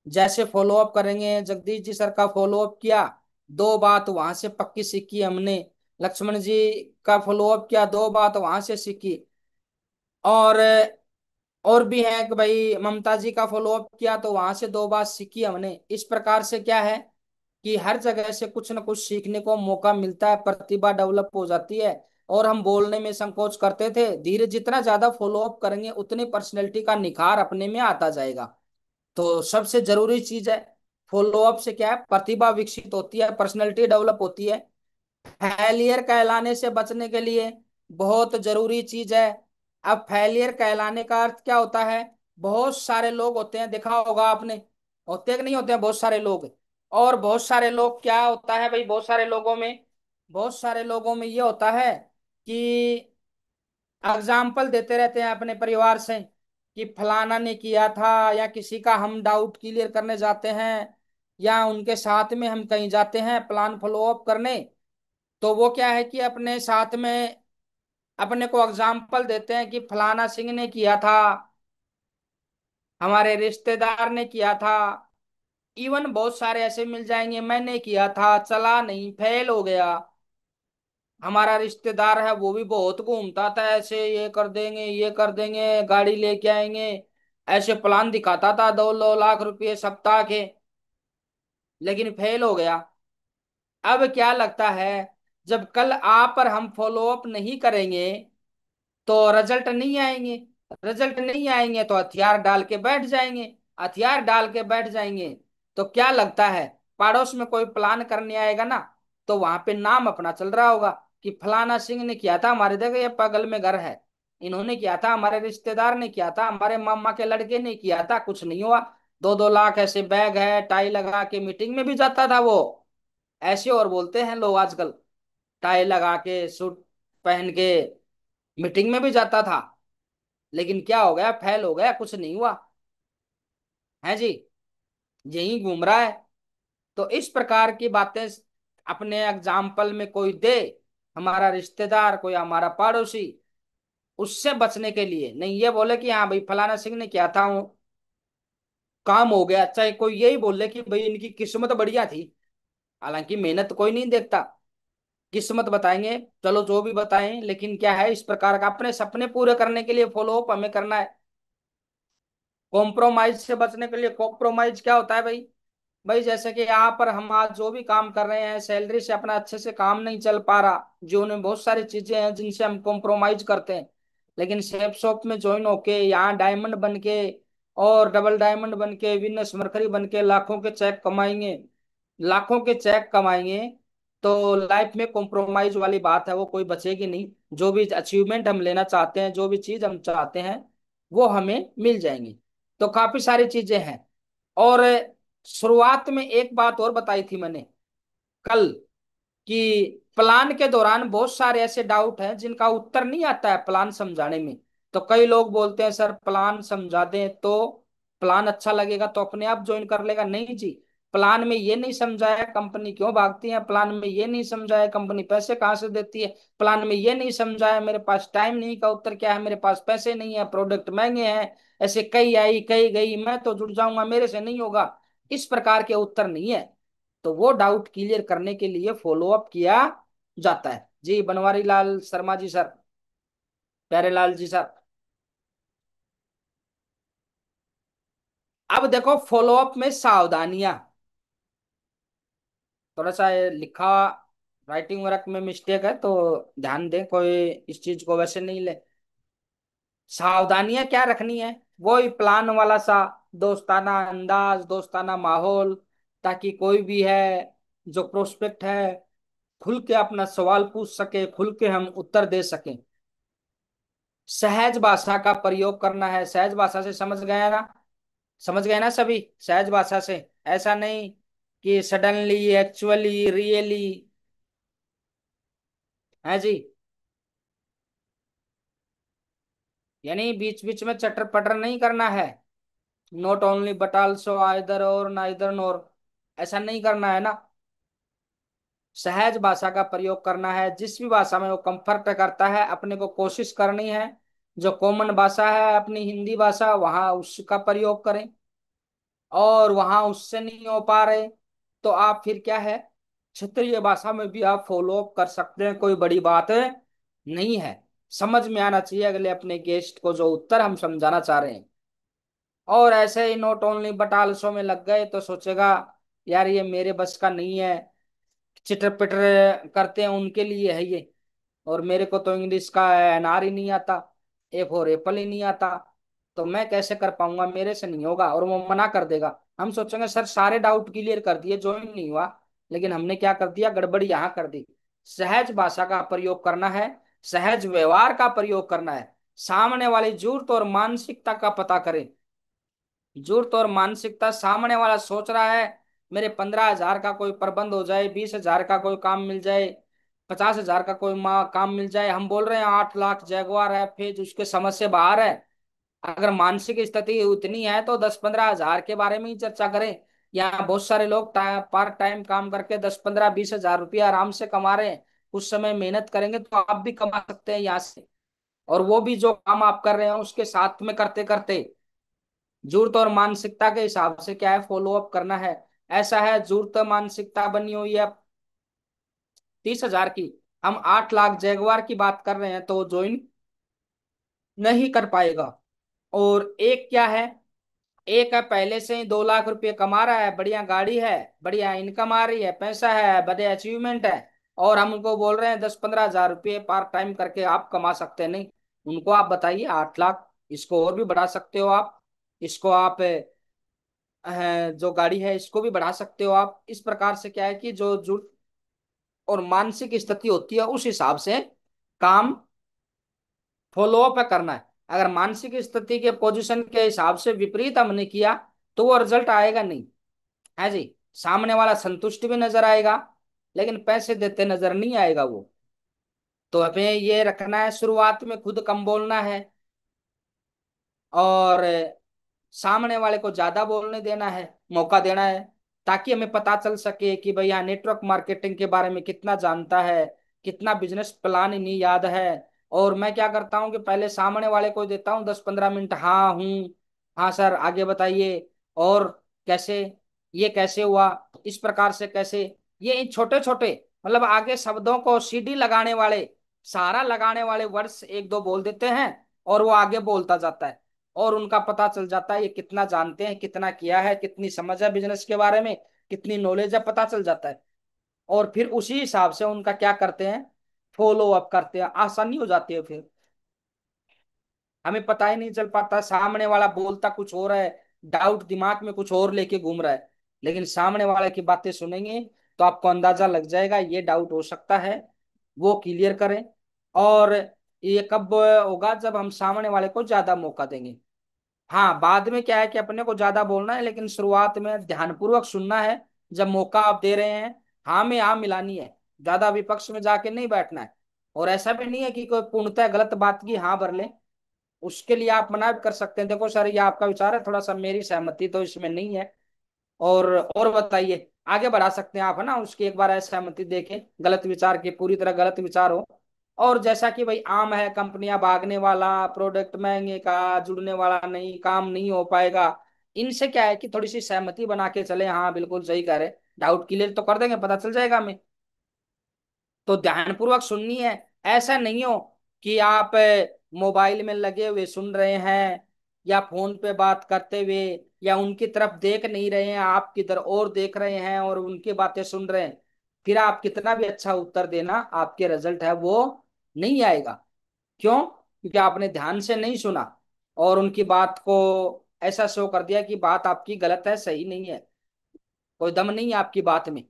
Speaker 1: जैसे फॉलो अप करेंगे, जगदीश जी सर का फॉलो अप किया, 2 बात वहां से पक्की सीखी हमने। लक्ष्मण जी का फॉलो अप किया, 2 बात वहां से सीखी। और और भी है कि भाई ममता जी का फॉलो अप किया तो वहां से 2 बात सीखी हमने। इस प्रकार से क्या है कि हर जगह से कुछ ना कुछ सीखने को मौका मिलता है, प्रतिभा डेवलप हो जाती है। और हम बोलने में संकोच करते थे, धीरे जितना ज्यादा फॉलो अप करेंगे उतनी पर्सनैलिटी का निखार अपने में आता जाएगा। तो सबसे जरूरी चीज है, फॉलो अप से क्या है, प्रतिभा विकसित होती है, पर्सनैलिटी डेवलप होती है। फेलियर कहलाने से बचने के लिए बहुत जरूरी चीज है। अब फेलियर कहलाने का अर्थ क्या होता है, बहुत सारे लोग होते हैं, देखा होगा आपने, होते कि नहीं होते हैं बहुत सारे लोग। और बहुत सारे लोग क्या होता है भाई, बहुत सारे लोगों में ये होता है कि एग्जाम्पल देते रहते हैं अपने परिवार से कि फलाना ने किया था, या किसी का हम डाउट क्लियर करने जाते हैं, या उनके साथ में हम कहीं जाते हैं प्लान फॉलो अप करने, तो वो क्या है कि अपने साथ में अपने को एग्जाम्पल देते हैं कि फलाना सिंह ने किया था, हमारे रिश्तेदार ने किया था। इवन बहुत सारे ऐसे मिल जाएंगे, मैंने किया था चला नहीं, फेल हो गया। हमारा रिश्तेदार है वो भी बहुत घूमता था ऐसे, ये कर देंगे ये कर देंगे, गाड़ी लेके आएंगे, ऐसे प्लान दिखाता था, 2-2 लाख रुपए सप्ताह के, लेकिन फेल हो गया। अब क्या लगता है, जब कल आप और हम फॉलो अप नहीं करेंगे तो रिजल्ट नहीं आएंगे, रिजल्ट नहीं आएंगे तो हथियार डाल के बैठ जाएंगे, हथियार डाल के बैठ जाएंगे तो क्या लगता है, पड़ोस में कोई प्लान करने आएगा ना, तो वहां पे नाम अपना चल रहा होगा कि फलाना सिंह ने किया था हमारे, देखो ये बगल में घर है, इन्होंने किया था, हमारे रिश्तेदार ने किया था, हमारे मामा के लड़के ने किया था, कुछ नहीं हुआ। 2-2 लाख ऐसे बैग है, टाई लगा के मीटिंग में भी जाता था वो, ऐसे और बोलते हैं लोग आजकल, टाई लगा के सूट पहन के मीटिंग में भी जाता था, लेकिन क्या हो गया, फेल हो गया, कुछ नहीं हुआ है जी, यही घूम रहा है। तो इस प्रकार की बातें अपने एग्जाम्पल में कोई दे, हमारा रिश्तेदार कोई हमारा पड़ोसी, उससे बचने के लिए नहीं ये बोले कि हाँ भाई फलाना सिंह ने किया था वो काम हो गया, चाहे कोई यही बोले कि भाई इनकी किस्मत बढ़िया थी, हालांकि मेहनत कोई नहीं देखता, किस्मत बताएंगे, चलो जो भी बताएं, लेकिन क्या है, इस प्रकार का अपने सपने पूरे करने के लिए फॉलो अप हमें करना है। कॉम्प्रोमाइज से बचने के लिए, कॉम्प्रोमाइज क्या होता है भाई, भाई जैसे कि यहाँ पर हम आज जो भी काम कर रहे हैं, सैलरी से अपना अच्छे से काम नहीं चल पा रहा, जीवन में बहुत सारी चीजें हैं जिनसे हम कॉम्प्रोमाइज करते हैं, लेकिन सेफ शॉप में ज्वाइन होके यहाँ डायमंड बन के और डबल डायमंड बन के विनस मरकरी बन के लाखों के चेक कमाएंगे, लाखों के चेक कमाएंगे, तो लाइफ में कॉम्प्रोमाइज वाली बात है वो कोई बचेगी नहीं, जो भी अचीवमेंट हम लेना चाहते हैं, जो भी चीज हम चाहते हैं वो हमें मिल जाएंगी। तो काफी सारी चीजें हैं। और शुरुआत में एक बात और बताई थी मैंने कल, कि प्लान के दौरान बहुत सारे ऐसे डाउट हैं जिनका उत्तर नहीं आता है प्लान समझाने में। तो कई लोग बोलते हैं सर प्लान समझा दें तो प्लान अच्छा लगेगा तो अपने आप ज्वाइन कर लेगा, नहीं जी, प्लान में ये नहीं समझाया कंपनी क्यों भागती है, प्लान में ये नहीं समझाया कंपनी पैसे कहाँ से देती है, प्लान में ये नहीं समझाया मेरे पास टाइम नहीं का उत्तर क्या है, मेरे पास पैसे नहीं है, प्रोडक्ट महंगे हैं, ऐसे कई आई कई गई, मैं तो जुड़ जाऊंगा, मेरे से नहीं होगा, इस प्रकार के उत्तर नहीं है। तो वो डाउट क्लियर करने के लिए फॉलो अप किया जाता है जी। बनवारी लाल शर्मा जी सर, प्यारेलाल जी सर। अब देखो फॉलो अप में सावधानियां, थोड़ा सा ये लिखा राइटिंग वर्क में मिस्टेक है तो ध्यान दें, कोई इस चीज को वैसे नहीं ले। सावधानियां क्या रखनी है, वही प्लान वाला सा दोस्ताना अंदाज, दोस्ताना माहौल, ताकि कोई भी है जो प्रोस्पेक्ट है खुल के अपना सवाल पूछ सके, खुल के हम उत्तर दे सकें। सहज भाषा का प्रयोग करना है, सहज भाषा से समझ गए ना, समझ गए ना सभी, सहज भाषा से, ऐसा नहीं कि सडनली एक्चुअली रियली, है जी, यानी बीच बीच में चटर पटर नहीं करना है, not only but also, either और नाइदर नोर, ऐसा नहीं करना है ना। सहज भाषा का प्रयोग करना है, जिस भी भाषा में वो कंफर्ट करता है अपने को कोशिश करनी है, जो कॉमन भाषा है अपनी हिंदी भाषा वहां उसका प्रयोग करें, और वहां उससे नहीं हो पा रहे तो आप फिर क्या है, क्षेत्रीय भाषा में भी आप फॉलो अप कर सकते हैं, कोई बड़ी बात है नहीं है। समझ में आना चाहिए अगले अपने गेस्ट को जो उत्तर हम समझाना चाह रहे हैं। और ऐसे ही नोट ओनली बट आल्सो में लग गए तो सोचेगा यार ये मेरे बस का नहीं है, चिटर पिटर करते हैं उनके लिए है ये, और मेरे को तो इंग्लिश का एनआर ही नहीं आता, ए फॉर एप्पल ही नहीं आता, तो मैं कैसे कर पाऊंगा, मेरे से नहीं होगा, और वो मना कर देगा। हम सोचेंगे सर सारे डाउट क्लियर कर दिए, ज्वाइन नहीं हुआ, लेकिन हमने क्या कर दिया, गड़बड़ी यहाँ कर दी। सहज भाषा का प्रयोग करना है, सहज व्यवहार का प्रयोग करना है, सामने वाली जरूरत और मानसिकता का पता करें, जरूरत और मानसिकता, सामने वाला सोच रहा है मेरे 15,000 का कोई प्रबंध हो जाए, 20,000 का कोई काम मिल जाए, 50,000 का कोई काम मिल जाए, हम बोल रहे हैं 8 लाख जैगवार है, फिर उसके समझ से बाहर है। अगर मानसिक स्थिति उतनी है तो 10-15 हजार के बारे में ही चर्चा करें। यहाँ बहुत सारे लोग पार्ट टाइम काम करके 10-15-20 हजार रुपया आराम से कमा रहे हैं, कुछ समय मेहनत करेंगे तो आप भी कमा सकते हैं यहाँ से, और वो भी जो काम आप कर रहे हैं उसके साथ में करते करते जरूरत और मानसिकता के हिसाब से क्या है फॉलो अप करना है। ऐसा है जरूरत मानसिकता बनी हुई है 30,000 की, हम 8 लाख जैगवार की बात कर रहे हैं तो वो ज्वाइन नहीं कर पाएगा। और एक क्या है, एक है पहले से ही 2 लाख रुपए कमा रहा है, बढ़िया गाड़ी है, बढ़िया इनकम आ रही है, पैसा है, बड़े अचीवमेंट है, और हम उनको बोल रहे हैं 10-15 हजार रुपये पार्ट टाइम करके आप कमा सकते हैं। नहीं, उनको आप बताइए 8 लाख, इसको और भी बढ़ा सकते हो आप, इसको आप जो गाड़ी है इसको भी बढ़ा सकते हो आप। इस प्रकार से क्या है कि जो जुड़ और मानसिक स्थिति होती है उस हिसाब से काम फॉलो अप करना है। अगर मानसिक स्थिति के पोजीशन के हिसाब से विपरीत हमने किया तो वो रिजल्ट आएगा नहीं, है जी। सामने वाला संतुष्ट भी नजर आएगा लेकिन पैसे देते नजर नहीं आएगा वो। तो हमें ये रखना है, शुरुआत में खुद कम बोलना है और सामने वाले को ज्यादा बोलने देना है, मौका देना है, ताकि हमें पता चल सके कि भाई यहाँ नेटवर्क मार्केटिंग के बारे में कितना जानता है, कितना बिजनेस प्लान इन्हें याद है। और मैं क्या करता हूँ कि पहले सामने वाले को देता हूँ 10-15 मिनट, हाँ हूँ, हाँ सर आगे बताइए, और कैसे, ये कैसे हुआ, इस प्रकार से कैसे, ये इन छोटे छोटे मतलब आगे शब्दों को सीडी लगाने वाले, सहारा लगाने वाले वर्ड्स एक दो बोल देते हैं और वो आगे बोलता जाता है। और उनका पता चल जाता है ये कितना जानते हैं, कितना किया है, कितनी समझ है बिजनेस के बारे में, कितनी नॉलेज है, पता चल जाता है। और फिर उसी हिसाब से उनका क्या करते हैं, फॉलो अप करते हैं, आसानी हो जाती है फिर। हमें पता ही नहीं चल पाता, सामने वाला बोलता कुछ और है, डाउट दिमाग में कुछ और लेके घूम रहा है, लेकिन सामने वाले की बातें सुनेंगे तो आपको अंदाजा लग जाएगा ये डाउट हो सकता है, वो क्लियर करें। और ये कब होगा, जब हम सामने वाले को ज्यादा मौका देंगे। हाँ, बाद में क्या है कि अपने को ज्यादा बोलना है लेकिन शुरुआत में ध्यानपूर्वक सुनना है। जब मौका आप दे रहे हैं, हाँ में हाँ मिलानी है, ज्यादा विपक्ष में जाके नहीं बैठना है। और ऐसा भी नहीं है कि कोई पूर्णतः गलत बात की हाँ भर ले, उसके लिए आप मना भी कर सकते हैं, देखो सर ये आपका विचार है, थोड़ा सा मेरी सहमति तो इसमें नहीं है, और बताइए, आगे बढ़ा सकते हैं आप, है ना। उसकी एक बार ऐसी सहमति देखें, गलत विचार की पूरी तरह गलत विचार हो। और जैसा कि भाई आम है, कंपनियां भागने वाला, प्रोडक्ट महंगे का, जुड़ने वाला नहीं, काम नहीं हो पाएगा, इनसे क्या है कि थोड़ी सी सहमति बना के चले, हाँ बिल्कुल सही कह रहे, डाउट क्लियर तो कर देंगे, पता चल जाएगा हमें। तो ध्यानपूर्वक सुननी है। ऐसा नहीं हो कि आप मोबाइल में लगे हुए सुन रहे हैं, या फोन पे बात करते हुए, या उनकी तरफ देख नहीं रहे हैं, आप किधर और देख रहे हैं और उनकी बातें सुन रहे हैं। फिर आप कितना भी अच्छा उत्तर देना, आपके रिजल्ट है वो नहीं आएगा। क्यों? क्योंकि आपने ध्यान से नहीं सुना और उनकी बात को ऐसा शो कर दिया कि बात आपकी गलत है, सही नहीं है, कोई दम नहीं है आपकी बात में।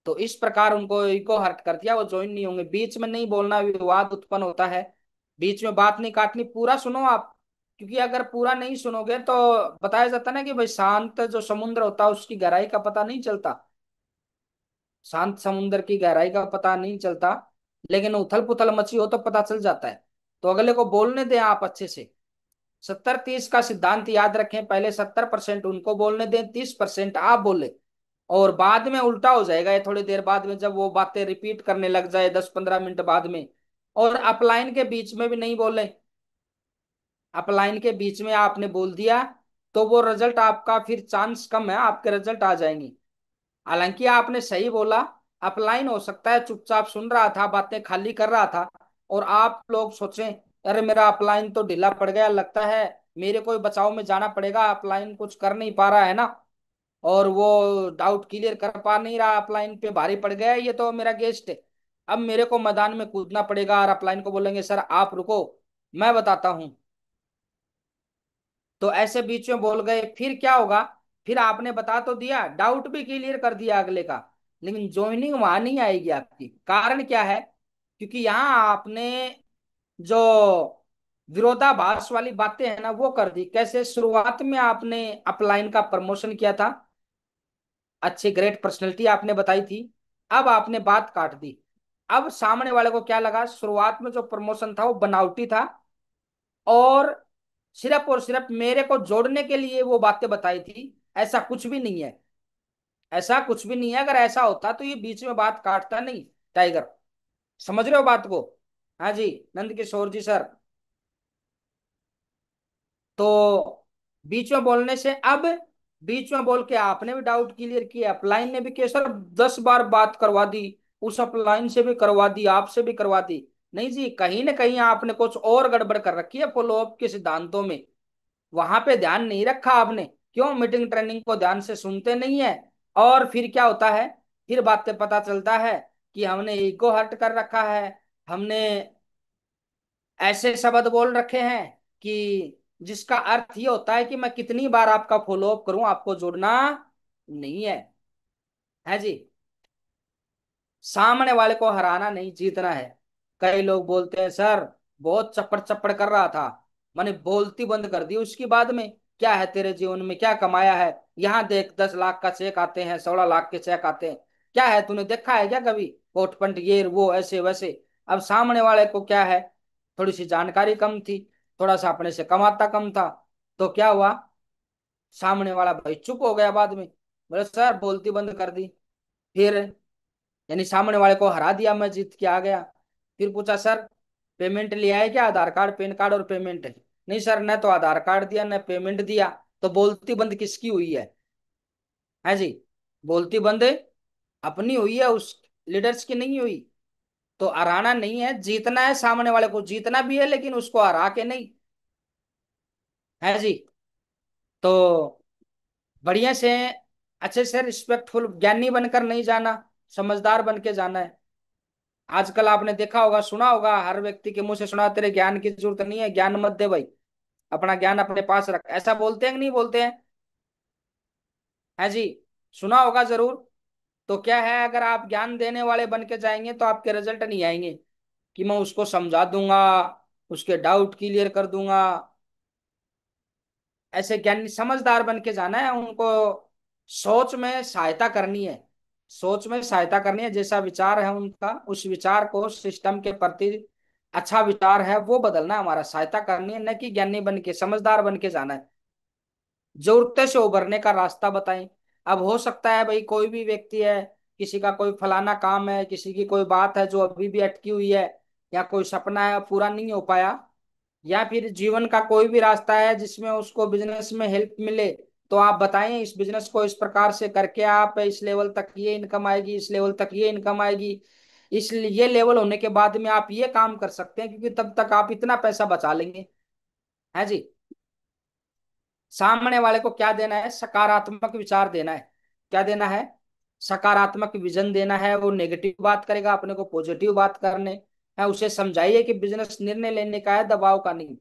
Speaker 1: तो इस प्रकार उनको इको हर्ट कर दिया, वो ज्वाइन नहीं होंगे। बीच में नहीं बोलना, विवाद उत्पन्न होता है, बीच में बात नहीं काटनी, पूरा सुनो आप। क्योंकि अगर पूरा नहीं सुनोगे तो बताया जाता है ना कि भाई शांत जो समुद्र होता है उसकी गहराई का पता नहीं चलता, शांत समुद्र की गहराई का पता नहीं चलता, लेकिन उथल पुथल मची हो तो पता चल जाता है। तो अगले को बोलने दें आप अच्छे से। 70-30 का सिद्धांत याद रखें, पहले 70% उनको बोलने दें, 30% आप बोले। और बाद में उल्टा हो जाएगा ये, थोड़ी देर बाद में जब वो बातें रिपीट करने लग जाए 10-15 मिनट बाद में। और अपलाइन के बीच में भी नहीं बोले, अपलाइन के बीच में आपने बोल दिया तो वो रिजल्ट आपका फिर चांस कम है, आपके रिजल्ट आ जाएंगे। हालांकि आपने सही बोला, अपलाइन हो सकता है चुपचाप सुन रहा था, बातें खाली कर रहा था, और आप लोग सोचें अरे मेरा अपलाइन तो ढीला पड़ गया, लगता है मेरे को ही बचाव में जाना पड़ेगा, अपलाइन कुछ कर नहीं पा रहा है ना, और वो डाउट क्लियर कर पा नहीं रहा, अपलाइन पे भारी पड़ गया है, ये तो मेरा गेस्ट है, अब मेरे को मैदान में कूदना पड़ेगा। और अपलाइन को बोलेंगे सर आप रुको, मैं बताता हूं। तो ऐसे बीच में बोल गए, फिर क्या होगा, फिर आपने बता तो दिया, डाउट भी क्लियर कर दिया अगले का, लेकिन ज्वाइनिंग वहां नहीं आएगी आपकी। कारण क्या है? क्योंकि यहाँ आपने जो विरोधाभास वाली बातें है ना वो कर दी। कैसे? शुरुआत में आपने अपलाइन का प्रमोशन किया था, अच्छी ग्रेट पर्सनैलिटी आपने बताई थी, अब आपने बात काट दी। अब सामने वाले को क्या लगा, शुरुआत में जो प्रमोशन था वो बनावटी था, और सिर्फ मेरे को जोड़ने के लिए वो बातें बताई थी। ऐसा कुछ भी नहीं है, ऐसा कुछ भी नहीं है। अगर ऐसा होता तो ये बीच में बात काटता नहीं, टाइगर। समझ रहे हो बात को? हाँ जी, नंद किशोर जी सर। तो बीच में बोलने से, अब बीच में बोल के आपने भी डाउट क्लियर किया, अपलाइन ने भी किया, सर 10 बार बात करवा दी, उस अपलाइन से भी करवा दी, आपसे भी करवा दी। नहीं जी, कहीं ना कहीं आपने कुछ और गड़बड़ कर रखी है फॉलोअप के सिद्धांतों में। वहां पे ध्यान नहीं रखा आपने। क्यों मीटिंग ट्रेनिंग को ध्यान से सुनते नहीं है? और फिर क्या होता है? फिर बातें पता चलता है कि हमने ईगो हर्ट कर रखा है, हमने ऐसे शब्द बोल रखे हैं कि जिसका अर्थ ये होता है कि मैं कितनी बार आपका फॉलोअप करूं, आपको जुड़ना नहीं है जी। सामने वाले को हराना नहीं, जीतना है। कई लोग बोलते हैं सर बहुत चप्पड़ चप्पड़ कर रहा था, मैंने बोलती बंद कर दी उसकी बाद में। क्या है तेरे जीवन में, क्या कमाया है? यहाँ देख 10 लाख का चेक आते हैं, 16 लाख के चेक आते हैं। क्या है, तूने देखा है क्या कभी कोट पंट ये वो ऐसे वैसे? अब सामने वाले को क्या है, थोड़ी सी जानकारी कम थी, थोड़ा सा अपने से कमाता कम था। तो क्या हुआ, सामने वाला भाई चुप हो गया बाद में, बोले सर बोलती बंद कर दी। फिर यानी सामने वाले को हरा दिया, मैं जीत के आ गया। फिर पूछा सर पेमेंट लिया है क्या, आधार कार्ड पैन कार्ड और पेमेंट? नहीं सर, न तो आधार कार्ड दिया न पेमेंट दिया। तो बोलती बंद किसकी हुई है जी? बोलती बंद अपनी हुई है, उस लीडर्स की नहीं हुई। तो हराना नहीं है, जीतना है। सामने वाले को जीतना भी है, लेकिन उसको हरा के नहीं, है जी। तो बढ़िया से, अच्छे से रिस्पेक्टफुल, ज्ञानी बनकर नहीं जाना, समझदार बन के जाना है। आजकल आपने देखा होगा, सुना होगा, हर व्यक्ति के मुंह से सुना, तेरे ज्ञान की जरूरत नहीं है, ज्ञान मत दे भाई, अपना ज्ञान अपने पास रख। ऐसा बोलते हैं कि नहीं बोलते हैं? है जी, सुना होगा जरूर। तो क्या है, अगर आप ज्ञान देने वाले बन के जाएंगे तो आपके रिजल्ट नहीं आएंगे कि मैं उसको समझा दूंगा, उसके डाउट क्लियर कर दूंगा। ऐसे ज्ञानी समझदार बन के जाना है उनको। सोच में सहायता करनी है, सोच में सहायता करनी है। जैसा विचार है उनका, उस विचार को, सिस्टम के प्रति अच्छा विचार है वो बदलना है हमारा, सहायता करनी है, न कि ज्ञानी बन के समझदार बन के जाना है। जरूरत से उभरने का रास्ता बताएं। अब हो सकता है भाई कोई भी व्यक्ति है, किसी का कोई फलाना काम है, किसी की कोई बात है जो अभी भी अटकी हुई है, या कोई सपना है पूरा नहीं हो पाया, या फिर जीवन का कोई भी रास्ता है जिसमें उसको बिजनेस में हेल्प मिले। तो आप बताएं इस बिजनेस को इस प्रकार से करके आप इस लेवल तक ये इनकम आएगी, इस लेवल तक ये इनकम आएगी, इस ये लेवल होने के बाद में आप ये काम कर सकते हैं, क्योंकि तब तक आप इतना पैसा बचा लेंगे। है जी। सामने वाले को क्या देना है, सकारात्मक विचार देना है। क्या देना है? सकारात्मक विजन देना है। वो नेगेटिव बात करेगा, अपने को पॉजिटिव बात करने है। उसे समझाइए कि बिजनेस निर्णय लेने का है, दबाव का नहीं।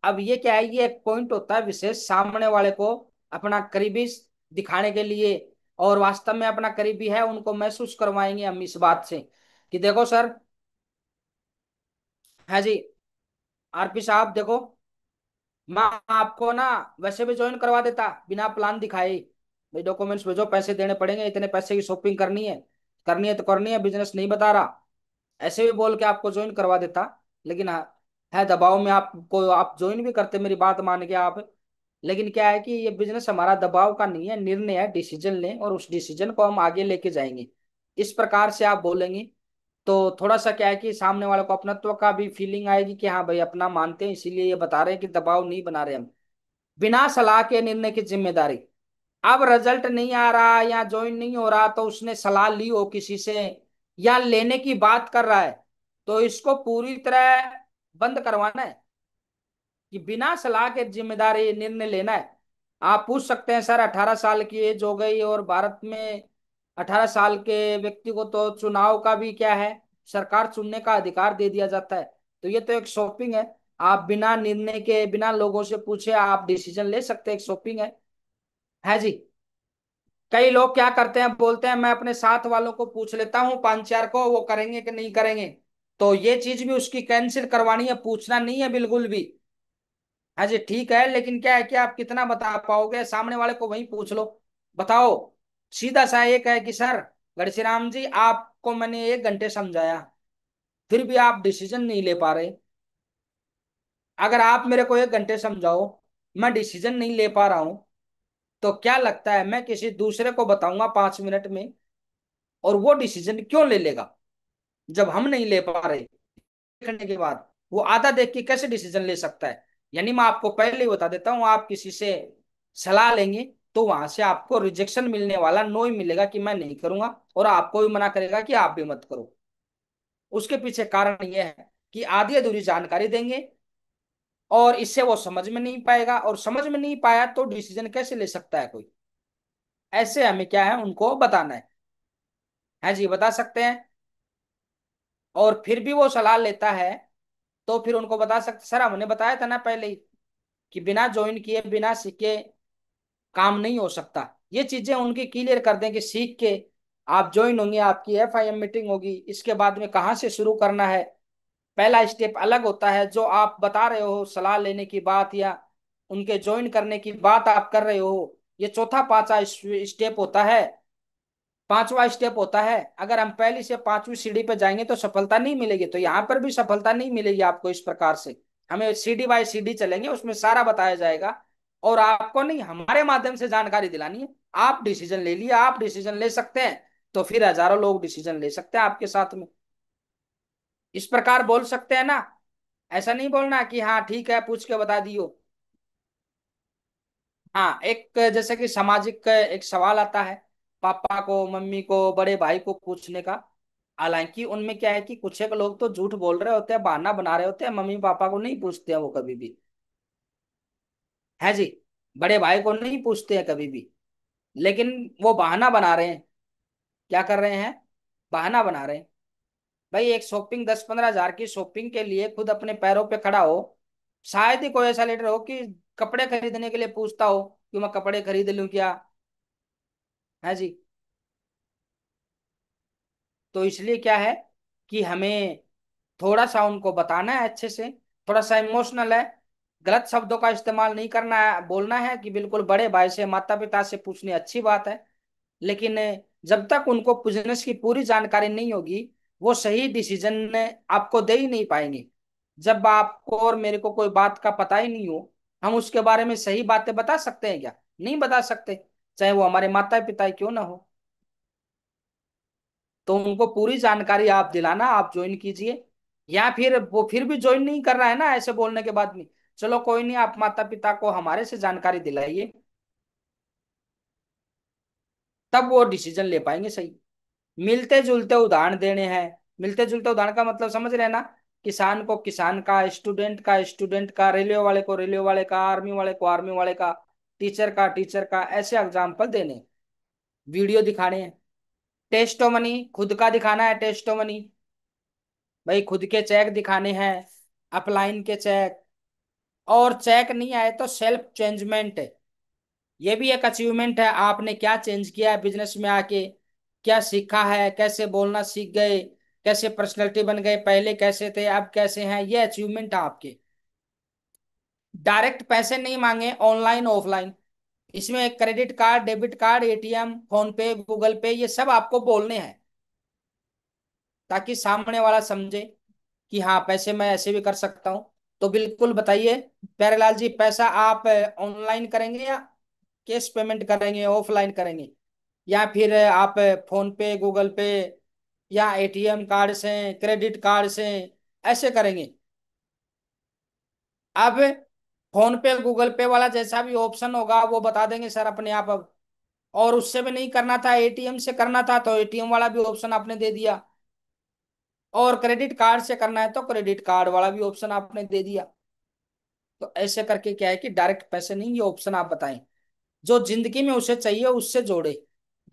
Speaker 1: अब ये क्या है, ये एक पॉइंट होता है विशेष, सामने वाले को अपना करीबी दिखाने के लिए, और वास्तव में अपना करीबी है उनको महसूस करवाएंगे हम इस बात से कि देखो सर, है जी, आरपी साहब देखो, मैं आपको ना वैसे भी ज्वाइन करवा देता बिना प्लान दिखाए। भाई डॉक्यूमेंट्स भेजो, पैसे देने पड़ेंगे, इतने पैसे की शॉपिंग करनी है तो करनी है, बिजनेस नहीं बता रहा, ऐसे भी बोल के आपको ज्वाइन करवा देता। लेकिन हाँ, है दबाव में आपको, आप ज्वाइन भी करते मेरी बात मान के आप। लेकिन क्या है कि ये बिजनेस हमारा दबाव का नहीं है, निर्णय है, डिसीजन लें और उस डिसीजन को हम आगे लेके जाएंगे। इस प्रकार से आप बोलेंगे तो थोड़ा सा क्या है कि सामने वाले को अपनत्व का भी फीलिंग आएगी कि हाँ भाई अपना मानते हैं, इसीलिए ये बता रहे हैं, कि दबाव नहीं बना रहे हम। बिना सलाह के निर्णय की जिम्मेदारी। अब रिजल्ट नहीं आ रहा या ज्वाइन नहीं हो रहा, तो उसने सलाह ली हो किसी से या लेने की बात कर रहा है, तो इसको पूरी तरह बंद करवाना है कि बिना सलाह के जिम्मेदारी निर्णय लेना है। आप पूछ सकते हैं सर 18 साल की एज हो गई और भारत में 18 साल के व्यक्ति को तो चुनाव का भी क्या है, सरकार चुनने का अधिकार दे दिया जाता है। तो ये तो एक शॉपिंग है। आप बिना निर्णय के, बिना लोगों से पूछे आप डिसीजन ले सकते हैं, एक शॉपिंग है जी। कई लोग क्या करते हैं, बोलते हैं मैं अपने साथ वालों को पूछ लेता हूँ, 5 4 को, वो करेंगे कि नहीं करेंगे। तो ये चीज भी उसकी कैंसिल करवानी है, पूछना नहीं है बिल्कुल भी। हाँ जी ठीक है, लेकिन क्या है कि आप कितना बता पाओगे, सामने वाले को वही पूछ लो, बताओ। सीधा सा एक है कि सर घड़शीराम जी आपको मैंने 1 घंटे समझाया, फिर भी आप डिसीजन नहीं ले पा रहे। अगर आप मेरे को 1 घंटे समझाओ, मैं डिसीजन नहीं ले पा रहा हूं, तो क्या लगता है मैं किसी दूसरे को बताऊंगा 5 मिनट में, और वो डिसीजन क्यों ले लेगा जब हम नहीं ले पा रहे? देखने के बाद वो आधा देख के कैसे डिसीजन ले सकता है? यानी मैं आपको पहले ही बता देता हूँ, आप किसी से सलाह लेंगे तो वहां से आपको रिजेक्शन मिलने वाला, नो ही मिलेगा कि मैं नहीं करूंगा, और आपको भी मना करेगा कि आप भी मत करो। उसके पीछे कारण ये है कि आधी अधूरी जानकारी देंगे, और इससे वो समझ में नहीं पाएगा, और समझ में नहीं पाया तो डिसीजन कैसे ले सकता है कोई। ऐसे हमें क्या है, उनको बताना है जी, बता सकते हैं। और फिर भी वो सलाह लेता है, तो फिर उनको बता सकते, सर हमने बताया था ना पहले ही कि बिना ज्वाइन किए, बिना सीखे काम नहीं हो सकता। ये चीजें उनकी क्लियर कर दें कि सीख के आप ज्वाइन होंगे, आपकी FIM मीटिंग होगी, इसके बाद में कहाँ से शुरू करना है। पहला स्टेप अलग होता है, जो आप बता रहे हो सलाह लेने की बात या उनके ज्वाइन करने की बात आप कर रहे हो, ये चौथा पांचवा स्टेप होता है। पांचवा स्टेप होता है, अगर हम पहली से पांचवी सीढ़ी पे जाएंगे तो सफलता नहीं मिलेगी, तो यहाँ पर भी सफलता नहीं मिलेगी आपको इस प्रकार से। हमें सीढ़ी बाय सीढ़ी चलेंगे, उसमें सारा बताया जाएगा, और आपको नहीं, हमारे माध्यम से जानकारी दिलानी है। आप डिसीजन ले लिए, आप डिसीजन ले सकते हैं, तो फिर हजारों लोग डिसीजन ले सकते हैं आपके साथ में। इस प्रकार बोल सकते हैं ना। ऐसा नहीं बोलना कि हाँ ठीक है पूछ के बता दियो। हाँ, एक जैसे कि सामाजिक एक सवाल आता है, पापा को, मम्मी को, बड़े भाई को पूछने का। हालांकि उनमें क्या है कि कुछ एक लोग तो झूठ बोल रहे होते हैं, बहाना बना रहे होते हैं, मम्मी पापा को नहीं पूछते हैं वो कभी भी, है जी। बड़े भाई को नहीं पूछते हैं कभी भी, लेकिन वो बहाना बना रहे हैं। क्या कर रहे हैं? बहाना बना रहे हैं। भाई एक शॉपिंग 10-15 हजार की शॉपिंग के लिए खुद अपने पैरों पे खड़ा हो, शायद ही कोई ऐसा लीडर हो कि कपड़े खरीदने के लिए पूछता हो कि मैं कपड़े खरीद लूं क्या, है जी। तो इसलिए क्या है कि हमें थोड़ा सा उनको बताना है अच्छे से, थोड़ा सा इमोशनल है, गलत शब्दों का इस्तेमाल नहीं करना है, बोलना है कि बिल्कुल बड़े भाई से, माता पिता से पूछनी अच्छी बात है, लेकिन जब तक उनको बिजनेस की पूरी जानकारी नहीं होगी, वो सही डिसीजन आपको दे ही नहीं पाएंगे। जब आपको और मेरे को कोई बात का पता ही नहीं हो, हम उसके बारे में सही बातें बता सकते हैं क्या? नहीं बता सकते, चाहे वो हमारे माता पिता क्यों ना हो। तो उनको पूरी जानकारी आप दिलाना, आप ज्वाइन कीजिए। या फिर वो फिर भी ज्वाइन नहीं कर रहा है ना ऐसे बोलने के बाद में, चलो कोई नहीं, आप माता पिता को हमारे से जानकारी दिलाइए, तब वो डिसीजन ले पाएंगे सही। मिलते जुलते उदाहरण देने हैं। मिलते जुलते उदाहरण का मतलब समझ रहे हैं ना? किसान को किसान का, स्टूडेंट का, रेलवे वाले को रेलवे वाले का, आर्मी वाले को आर्मी वाले का, टीचर का, ऐसे एग्जाम्पल देने, वीडियो दिखाने हैं। टेस्टोमनी खुद का दिखाना है, टेस्टोमनी, भाई खुद के चेक दिखाने हैं, अपलाइन के चेक। और चेक नहीं आए तो सेल्फ चेंजमेंट, ये भी एक अचीवमेंट है। आपने क्या चेंज किया है बिजनेस में आके, क्या सीखा है, कैसे बोलना सीख गए, कैसे पर्सनैलिटी बन गए, पहले कैसे थे अब कैसे हैं, ये अचीवमेंट है आपके। डायरेक्ट पैसे नहीं मांगे, ऑनलाइन ऑफलाइन, इसमें एक credit card, debit card, ATM, phone पे, गूगल पे, ये सब आपको बोलने हैं, ताकि सामने वाला समझे कि हाँ पैसे मैं ऐसे भी कर सकता हूँ। तो बिल्कुल बताइए प्यारेलाल जी, पैसा आप ऑनलाइन करेंगे या कैश पेमेंट करेंगे, ऑफलाइन करेंगे, या फिर आप फोन पे, गूगल पे, या ATM कार्ड से, क्रेडिट कार्ड से, ऐसे करेंगे? अब फोन पे गूगल पे वाला जैसा भी ऑप्शन होगा वो बता देंगे सर अपने आप अब। और उससे भी नहीं करना था, ATM से करना था, तो ATM वाला भी ऑप्शन आपने दे दिया। और क्रेडिट कार्ड से करना है तो क्रेडिट कार्ड वाला भी ऑप्शन आपने दे दिया। तो ऐसे करके क्या है कि डायरेक्ट पैसे नहीं, ये ऑप्शन आप बताएं, जो जिंदगी में उसे चाहिए उससे जोड़े।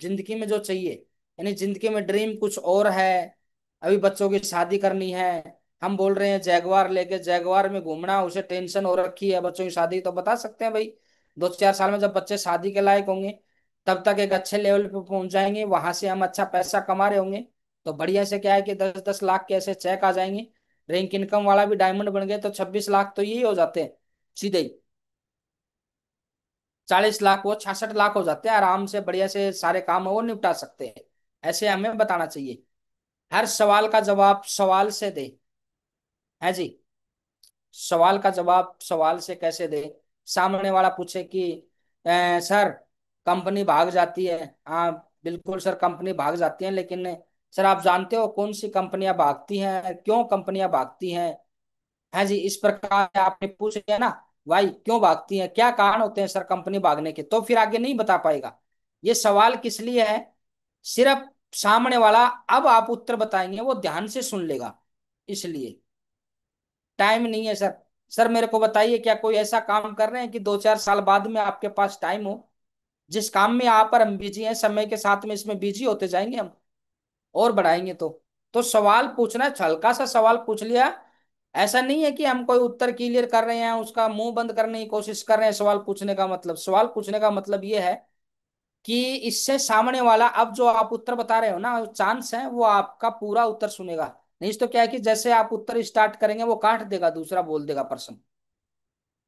Speaker 1: जिंदगी में जो चाहिए, यानी जिंदगी में ड्रीम कुछ और है, अभी बच्चों की शादी करनी है, हम बोल रहे हैं जैगवार लेके जैगवार में घूमना, उसे टेंशन हो रखी है बच्चों की शादी, तो बता सकते हैं भाई 2-4 साल में जब बच्चे शादी के लायक होंगे, तब तक एक अच्छे लेवल पे पहुंच जाएंगे, वहां से हम अच्छा पैसा कमा रहे होंगे, तो बढ़िया से क्या है कि 10-10 लाख के ऐसे चेक आ जाएंगे। रैंक इनकम वाला भी डायमंड बन गए तो 26 लाख तो यही हो जाते हैं सीधे ही। 40 लाख, वो 66 लाख हो जाते हैं आराम से, बढ़िया से सारे काम वो निपटा सकते हैं। ऐसे हमें बताना चाहिए। हर सवाल का जवाब सवाल से दे, है जी। सवाल का जवाब सवाल से कैसे दे? सामने वाला पूछे कि सर कंपनी भाग जाती है, हाँ बिल्कुल सर कंपनी भाग जाती है, लेकिन सर आप जानते हो कौन सी कंपनियां भागती हैं, क्यों कंपनियां भागती हैं, है जी। इस प्रकार आपने पूछ लिया ना, वाई क्यों भागती हैं, क्या कारण होते हैं सर कंपनी भागने के, तो फिर आगे नहीं बता पाएगा। ये सवाल किस लिए है, सिर्फ सामने वाला, अब आप उत्तर बताएंगे वो ध्यान से सुन लेगा, इसलिए। टाइम नहीं है सर। सर मेरे को बताइए, क्या कोई ऐसा काम कर रहे हैं कि 2-4 साल बाद में आपके पास टाइम हो। जिस काम में यहाँ पर हम बिजी हैं, समय के साथ में इसमें बिजी होते जाएंगे हम, और बढ़ाएंगे तो सवाल पूछना है, हल्का सा सवाल पूछ लिया। ऐसा नहीं है कि हम कोई उत्तर क्लियर कर रहे हैं उसका मुंह बंद करने की कोशिश कर रहे हैं। सवाल पूछने का मतलब ये है कि इससे सामने वाला, अब जो आप उत्तर बता रहे हो ना, चांस है वो आपका पूरा उत्तर सुनेगा। नहीं तो क्या है कि जैसे आप उत्तर स्टार्ट करेंगे वो काट देगा, दूसरा बोल देगा पर्सन।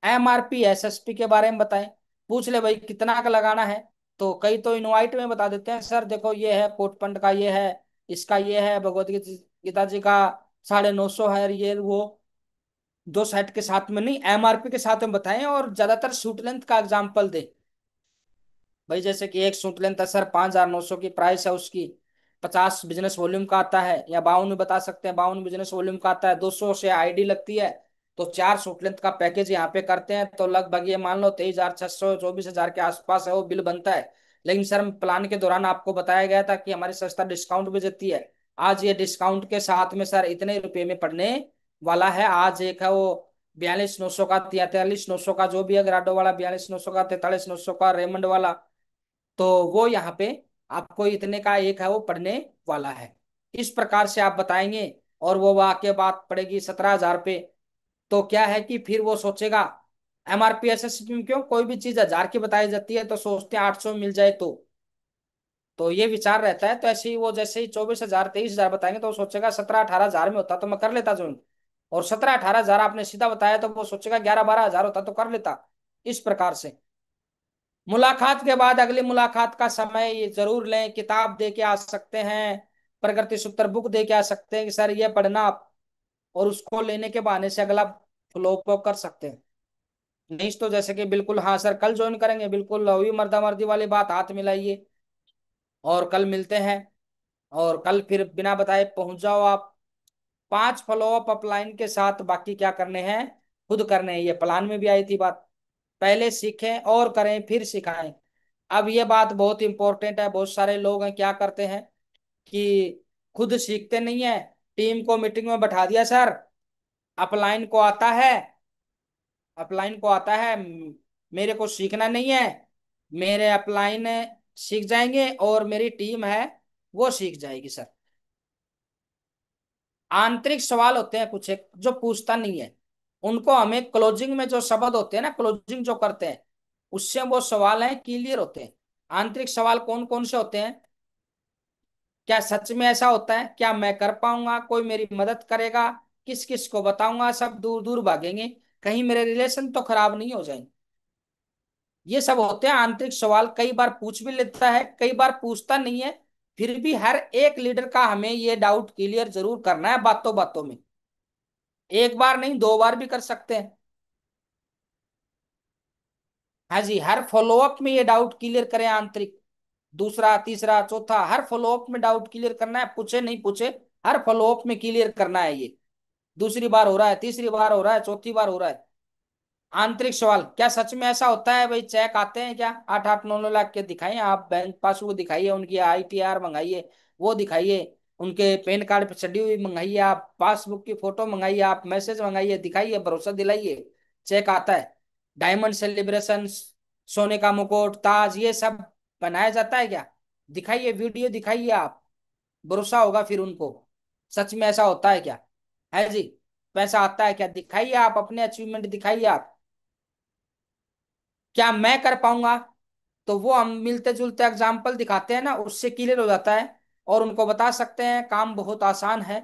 Speaker 1: एमआरपी एसएसपी के बारे में बताएं, पूछ ले भाई कितना का लगाना है। तो कई तो इनवाइट में बता देते हैं, सर देखो ये है कोट पंट का, ये है इसका, ये है भगवत गीता जी का 950 है, ये वो। दो सेट के साथ में नहीं, एमआरपी के साथ में बताएं, और ज्यादातर शूट लेंथ का एग्जांपल दे। भाई जैसे कि एक सूट लेंथ है सर 5,900 की प्राइस है उसकी, 50 बिजनेस वॉल्यूम का आता है, या 52 में बता सकते हैं, 52 बिजनेस वॉल्यूम का आता है, 200 से आईडी लगती है। तो 4 सूट लेंथ का पैकेज यहाँ पे करते हैं, तो लगभग ये मान लो 23,600 24,000 के आसपास है वो बिल बनता है। लेकिन सर प्लान के दौरान आपको बताया गया था कि हमारी संस्था डिस्काउंट भी देती है। आज ये डिस्काउंट के साथ में सर इतने रुपए में पड़ने वाला है। आज एक है वो 42,900 का, 43,900 का, जो भी है ग्राडो वाला 42,900 का, 43,900 का, रेमंड वाला। तो वो यहाँ पे आपको इतने का एक है वो पढ़ने वाला है। इस प्रकार से आप बताएंगे, और वो वाक्य बात पड़ेगी 17,000 पे। तो क्या है कि फिर वो सोचेगा, एमआरपी एसएसपी में क्यों कोई भी चीज 1,000 की बताई जाती है तो सोचते हैं 800 में मिल जाए तो ये विचार रहता है। तो ऐसे ही वो जैसे ही 24,000 23,000 बताएंगे तो वो सोचेगा 17-18,000 में होता तो मैं कर लेता ज्वाइन। और 17-18,000 आपने सीधा बताया तो वो सोचेगा 11-12,000 होता तो कर लेता। इस प्रकार से मुलाकात के बाद अगली मुलाकात का समय ये जरूर लें, किताब दे के आ सकते हैं, प्रगति सूत्र बुक दे के आ सकते हैं कि सर ये पढ़ना आप, और उसको लेने के बहाने से अगला फ्लो कर सकते हैं। नहीं तो जैसे कि बिल्कुल हाँ सर कल ज्वाइन करेंगे, बिल्कुल वही मर्दा मर्दी वाली बात, हाथ मिलाइए और कल मिलते हैं, और कल फिर बिना बताए पहुंच जाओ आप। 5 फॉलोअप अपलाइन के साथ, बाकी क्या करने हैं खुद करने हैं, ये प्लान में भी आई थी बात। पहले सीखें और करें फिर सिखाएं। अब ये बात बहुत इंपॉर्टेंट है, बहुत सारे लोग हैं क्या करते हैं कि खुद सीखते नहीं है। टीम को मीटिंग में बैठा दिया सर, अपलाइन को आता है, अपलाइन को आता है, मेरे को सीखना नहीं है। मेरे अपलाइन सीख जाएंगे और मेरी टीम है वो सीख जाएगी सर। आंतरिक सवाल होते हैं कुछ एक जो पूछता नहीं है, उनको हमें क्लोजिंग में जो शब्द होते हैं ना, क्लोजिंग जो करते हैं, उससे वो सवाल है क्लियर होते हैं। आंतरिक सवाल कौन कौन से होते हैं, क्या सच में ऐसा होता है, क्या मैं कर पाऊंगा, कोई मेरी मदद करेगा, किस किस को बताऊंगा, सब दूर दूर भागेंगे, कहीं मेरे रिलेशन तो खराब नहीं हो जाएंगे। ये सब होते हैं आंतरिक सवाल। कई बार पूछ भी लेता है, कई बार पूछता नहीं है। फिर भी हर एक लीडर का हमें ये डाउट क्लियर जरूर करना है बातों बातों में, एक बार नहीं 2 बार भी कर सकते हैं। हाँ जी, हर फॉलोअप में ये डाउट क्लियर करें आंतरिक, दूसरा तीसरा चौथा, हर फॉलोअप में डाउट क्लियर करना है, पूछे नहीं पूछे, हर फॉलोअप में क्लियर करना है ये। दूसरी बार हो रहा है, तीसरी बार हो रहा है, चौथी बार हो रहा है। आंतरिक सवाल, क्या सच में ऐसा होता है भाई, चेक आते हैं क्या 8-8 9 9 लाख के, दिखाइए आप बैंक पासबुक दिखाइए, उनकी आईटीआर मंगाइए, वो दिखाइए, उनके पैन कार्ड पे चढ़ी हुई मंगाइए आप, पासबुक की फोटो मंगाइए आप, मैसेज मंगाइए, दिखाइए, भरोसा दिलाइए, चेक आता है। डायमंड सेलिब्रेशन, सोने का मुकुट, ताज, ये सब बनाया जाता है क्या, दिखाइए, वीडियो दिखाइए आप, भरोसा होगा फिर उनको। सच में ऐसा होता है क्या, है जी, पैसा आता है क्या, दिखाइए आप, अपने अचीवमेंट दिखाइए आप। क्या मैं कर पाऊंगा, तो वो हम मिलते जुलते एग्जाम्पल दिखाते हैं ना, उससे क्लियर हो जाता है। और उनको बता सकते हैं काम बहुत आसान है,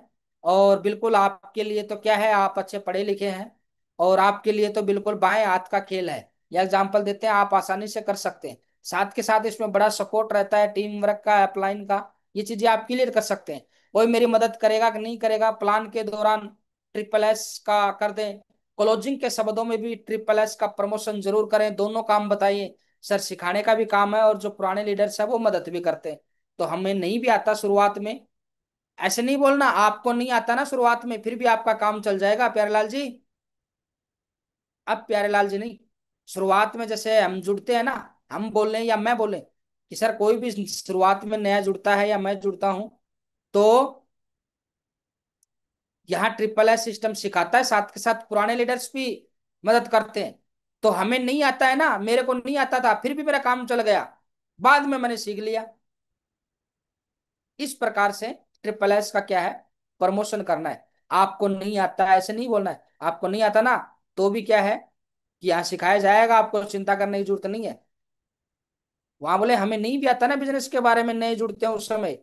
Speaker 1: और बिल्कुल आपके लिए तो क्या है, आप अच्छे पढ़े लिखे हैं, और आपके लिए तो बिल्कुल बाएं हाथ का खेल है। यह एग्जाम्पल देते हैं, आप आसानी से कर सकते हैं। साथ के साथ इसमें बड़ा सपोर्ट रहता है टीम वर्क का, अपलाइन का, ये चीजें आप क्लियर कर सकते हैं। कोई मेरी मदद करेगा कि नहीं करेगा प्लान के दौरान, SSS का कर दें। क्लोजिंग के शब्दों में भी SSS का प्रमोशन जरूर करें, दोनों काम बताइए। सर सिखाने का भी काम है, और जो पुराने लीडर्स है वो मदद भी करते हैं। तो हमें नहीं भी आता शुरुआत में, ऐसे नहीं बोलना आपको नहीं आता ना शुरुआत में, फिर भी आपका काम चल जाएगा प्यारेलाल जी। अब प्यारेलाल जी नहीं, शुरुआत में जैसे हम जुड़ते हैं ना, हम बोल रहे हैं या मैं बोले कि सर कोई भी शुरुआत में नया जुड़ता है या मैं जुड़ता हूं, तो यहाँ ट्रिपल एस सिस्टम सिखाता है, साथ के साथ पुराने लीडर्स भी मदद करते हैं। तो हमें नहीं आता है ना, मेरे को नहीं आता था फिर भी मेरा काम चल गया, बाद में मैंने सीख लिया। इस प्रकार से ट्रिपल एस का क्या है, प्रमोशन करना है। आपको नहीं आता है ऐसे नहीं बोलना है, आपको नहीं आता ना, तो भी क्या है कि यहाँ सिखाया जाएगा, आपको चिंता करने की जरूरत नहीं है। वहां बोले हमें नहीं भी आता ना बिजनेस के बारे में, नए जुड़ते हैं उस समय,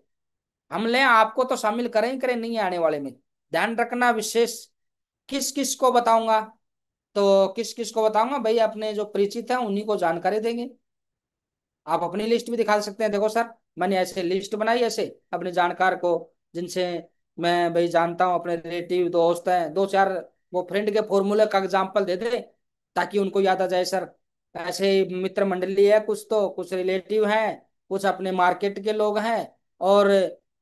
Speaker 1: हम ले आपको तो शामिल करें ही करें नहीं आने वाले में। ध्यान रखना विशेष, किस किस को बताऊंगा, तो किस किस को बताऊंगा भाई, अपने जो परिचित हैं उन्हीं को जानकारी देंगे। आप अपनी लिस्ट भी दिखा सकते हैं, देखो सर मैंने ऐसे लिस्ट बनाई ऐसे अपने जानकार को, जिनसे मैं भाई जानता हूँ, अपने रिलेटिव दोस्त हैं दो चार, वो फ्रेंड के फॉर्मूले का एग्जाम्पल दे दे ताकि उनको याद आ जाए सर। ऐसे ही मित्र मंडली है कुछ, तो कुछ रिलेटिव हैं, कुछ अपने मार्केट के लोग हैं, और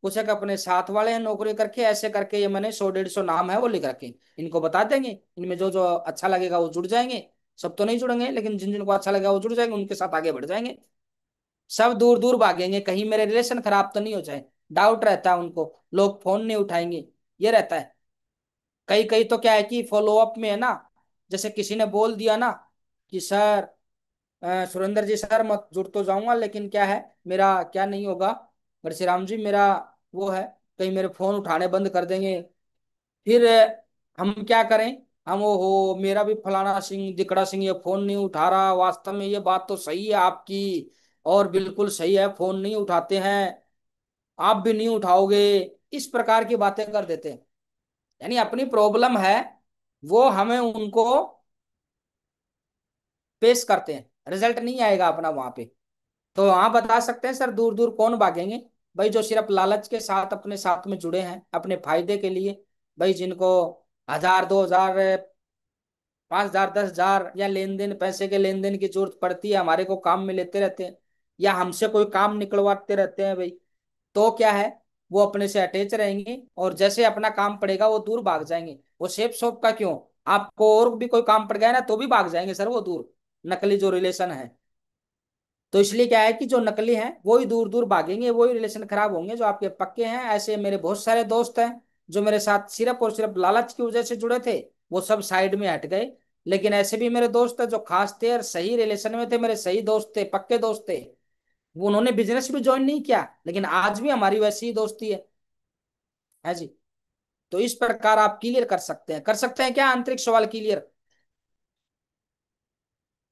Speaker 1: कुछ एक अपने साथ वाले हैं नौकरी करके, ऐसे करके ये मैंने 100 150 नाम है वो लिख रखे। इनको बता देंगे, इनमें जो जो अच्छा लगेगा वो जुड़ जाएंगे। सब तो नहीं जुड़ेंगे, लेकिन जिन जिनको अच्छा लगेगा वो जुड़ जाएंगे, उनके साथ आगे बढ़ जाएंगे। सब दूर दूर भागेंगे, कहीं मेरे रिलेशन खराब तो नहीं हो जाए, डाउट रहता है उनको, लोग फोन नहीं उठाएंगे, ये रहता है। कई कई तो क्या है कि फॉलोअप में है ना, जैसे किसी ने बोल दिया ना कि सर सुरेंद्र जी सर मैं जुड़ तो जाऊंगा, लेकिन क्या है मेरा क्या नहीं होगा, परशुराम जी मेरा वो है, कहीं मेरे फोन उठाने बंद कर देंगे, फिर हम क्या करें। हम वो हो मेरा भी फलाना सिंह दिकड़ा सिंह ये फोन नहीं उठा रहा, वास्तव में ये बात तो सही है आपकी, और बिल्कुल सही है, फोन नहीं उठाते हैं, आप भी नहीं उठाओगे, इस प्रकार की बातें कर देते हैं। यानी अपनी प्रॉब्लम है वो हमें उनको पेश करते हैं, रिजल्ट नहीं आएगा अपना वहां पे। तो वहां बता सकते हैं सर दूर दूर कौन भागेंगे, भाई जो सिर्फ लालच के साथ अपने साथ में जुड़े हैं अपने फायदे के लिए, भाई जिनको 1000 2000 5000 10,000 या लेन देन पैसे के लेन देन की जरूरत पड़ती है, हमारे को काम में लेते रहते हैं या हमसे कोई काम निकलवाते रहते हैं भाई, तो क्या है वो अपने से अटैच रहेंगे, और जैसे अपना काम पड़ेगा वो दूर भाग जाएंगे। वो सेफ शॉप का क्यों, आपको और भी कोई काम पड़ गया ना तो भी भाग जाएंगे सर वो दूर, नकली जो रिलेशन है। तो इसलिए क्या है कि जो नकली हैं वो ही दूर दूर भागेंगे, वो ही रिलेशन खराब होंगे, जो आपके पक्के हैं। ऐसे मेरे बहुत सारे दोस्त हैं जो मेरे साथ सिर्फ और सिर्फ लालच की वजह से जुड़े थे, वो सब साइड में हट गए। लेकिन ऐसे भी मेरे दोस्त हैं जो खास थे और सही रिलेशन में थे, मेरे सही दोस्त थे, पक्के दोस्त थे, वो उन्होंने बिजनेस भी ज्वाइन नहीं किया, लेकिन आज भी हमारी वैसी ही दोस्ती है जी। तो इस प्रकार आप क्लियर कर सकते हैं क्या आंतरिक सवाल क्लियर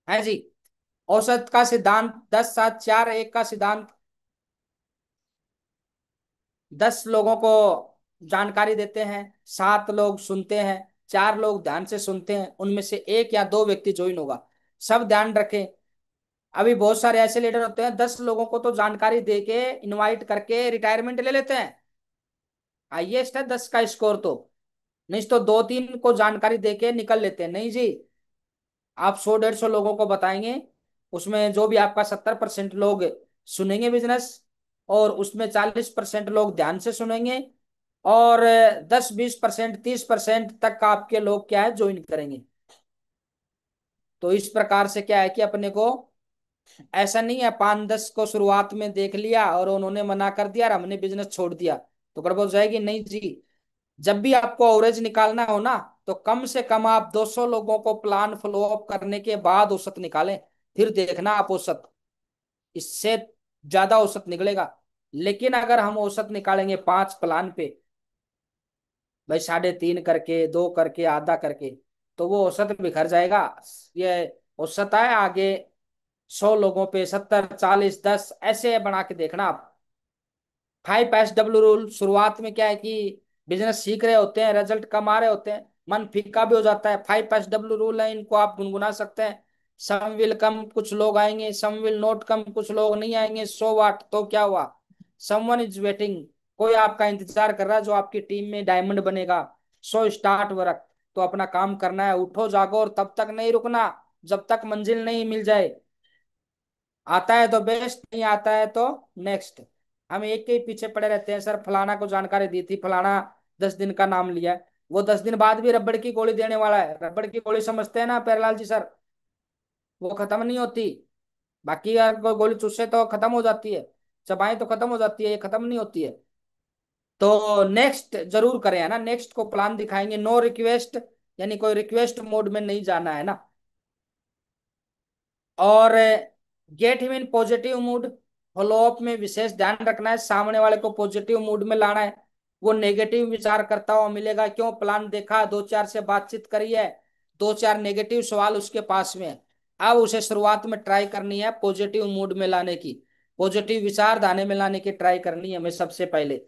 Speaker 1: है जी। औसत का सिद्धांत, 10 7 4 1 का सिद्धांत, 10 लोगों को जानकारी देते हैं, 7 लोग सुनते हैं, 4 लोग ध्यान से सुनते हैं, उनमें से एक या दो व्यक्ति ज्वाइन होगा। सब ध्यान रखें। अभी बहुत सारे ऐसे लीडर होते हैं 10 लोगों को तो जानकारी दे के इनवाइट करके रिटायरमेंट ले लेते हैं, हाईएस्ट है 10 का स्कोर तो, नहीं तो 2 3 को जानकारी दे के निकल लेते हैं। नहीं जी, आप 100 150 लोगों को बताएंगे, उसमें जो भी आपका 70% लोग सुनेंगे बिजनेस, और उसमें 40% लोग ध्यान से सुनेंगे, और 10 20% 30% तक का आपके लोग क्या है ज्वाइन करेंगे। तो इस प्रकार से क्या है कि अपने को ऐसा नहीं है 5 10 को शुरुआत में देख लिया और उन्होंने मना कर दिया और हमने बिजनेस छोड़ दिया तो गड़बड़ हो जाएगी। नहीं जी, जब भी आपको एवरेज निकालना हो ना, तो कम से कम आप 200 लोगों को प्लान फॉलो अप करने के बाद औसत निकालें, फिर देखना आप औसत, इससे ज्यादा औसत निकलेगा। लेकिन अगर हम औसत निकालेंगे 5 प्लान पे, भाई 3.5 करके 2 करके आधा करके, तो वो औसत बिखर जाएगा। ये औसत है आगे 100 लोगों पे 70 40 10 ऐसे बना के देखना आप। 5 SW रूल, शुरुआत में क्या है कि बिजनेस सीख रहे होते हैं, रिजल्ट कम आ रहे होते हैं, मन फीका भी हो जाता है। 5 SW रूल है, इनको आप गुनगुना सकते हैं। सम विल कम, कुछ लोग आएंगे, सम विल नॉट कम, कुछ लोग नहीं आएंगे, सो वाट, तो क्या हुआ, समवन इज वेटिंग, कोई आपका इंतजार कर रहा है जो आपकी टीम में डायमंड बनेगा। सो स्टार्ट वर्क, तो अपना काम करना है, उठो जागो और तब तक नहीं रुकना जब तक मंजिल नहीं मिल जाए। आता है तो बेस्ट, नहीं आता है तो नेक्स्ट। हम एक के ही पीछे पड़े रहते हैं, सर फलाना को जानकारी दी थी, फलाना 10 दिन का नाम लिया, वो 10 दिन बाद भी रबड़ की गोली देने वाला है। रबड़ की गोली समझते हैं ना प्यारेलाल जी सर? वो खत्म नहीं होती। बाकी यार कोई गोली चूसे तो खत्म हो जाती है, चबाएं तो खत्म हो जाती है, ये खत्म नहीं होती है। तो नेक्स्ट जरूर करें, है ना? नेक्स्ट को प्लान दिखाएंगे, नो रिक्वेस्ट, यानी कोई रिक्वेस्ट मोड में नहीं जाना है ना। और get him in positive mood, follow up में विशेष ध्यान रखना है, सामने वाले को पॉजिटिव मूड में लाना है। वो नेगेटिव विचार करता हुआ मिलेगा, क्यों? प्लान देखा, दो चार से बातचीत करी है, दो चार नेगेटिव सवाल उसके पास में है। अब उसे शुरुआत में ट्राई करनी है पॉजिटिव मूड में लाने की, पॉजिटिव विचारधारा में लाने की ट्राई करनी है हमें सबसे पहले।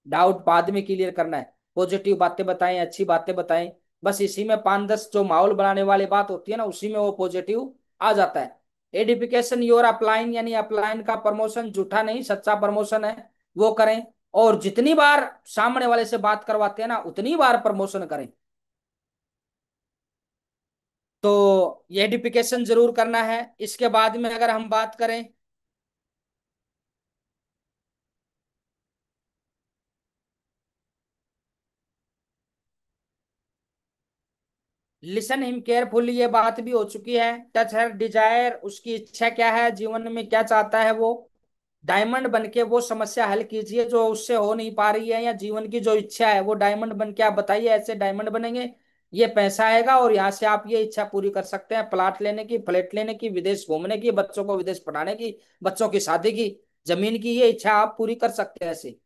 Speaker 1: डाउट बाद में क्लियर करना है। पॉजिटिव बातें बताएं, अच्छी बातें बताएं। बस इसी में 5-10 जो माहौल बनाने वाली बात होती है ना, उसी में वो पॉजिटिव आ जाता है। एडिफिकेशन योर अपलाइन, यानी अपलाइन का प्रमोशन झूठा नहीं, सच्चा प्रमोशन है, वो करें। और जितनी बार सामने वाले से बात करवाते हैं ना, उतनी बार प्रमोशन करें। तो ये एडिफिकेशन जरूर करना है। इसके बाद में अगर हम बात करें, लिसन हिम केयरफुली, ये बात भी हो चुकी है। टच हर डिजायर, उसकी इच्छा क्या है, जीवन में क्या चाहता है वो। डायमंड बन के वो समस्या हल कीजिए जो उससे हो नहीं पा रही है, या जीवन की जो इच्छा है वो डायमंड बन के आप बताइए, ऐसे डायमंड बनेंगे, ये पैसा आएगा और यहाँ से आप ये इच्छा पूरी कर सकते हैं, प्लाट लेने की, फ्लैट लेने की, विदेश घूमने की, बच्चों को विदेश पढ़ाने की, बच्चों की शादी की, जमीन की, ये इच्छा आप पूरी कर सकते हैं ऐसे।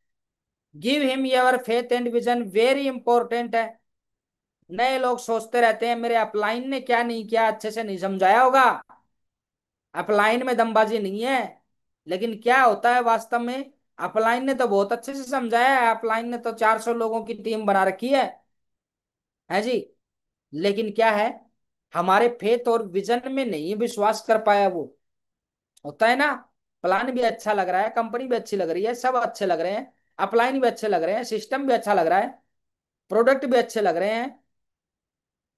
Speaker 1: Give him your faith and vision, very important है। नए लोग सोचते रहते हैं मेरे अपलाइन ने क्या नहीं किया, अच्छे से नहीं समझाया होगा। अपलाइन में दमबाजी नहीं है, लेकिन क्या होता है वास्तव में, अपलाइन ने तो बहुत अच्छे से समझाया है, अपलाइन ने तो 400 लोगों की टीम बना रखी है जी। लेकिन क्या है, हमारे फेथ और विजन में नहीं विश्वास कर पाया वो। होता है ना, प्लान भी अच्छा लग रहा है, कंपनी भी अच्छी लग रही है, सब अच्छे लग रहे हैं, अपलाइन भी अच्छे लग रहे हैं, सिस्टम भी अच्छा लग रहा है, प्रोडक्ट भी अच्छे लग रहे हैं,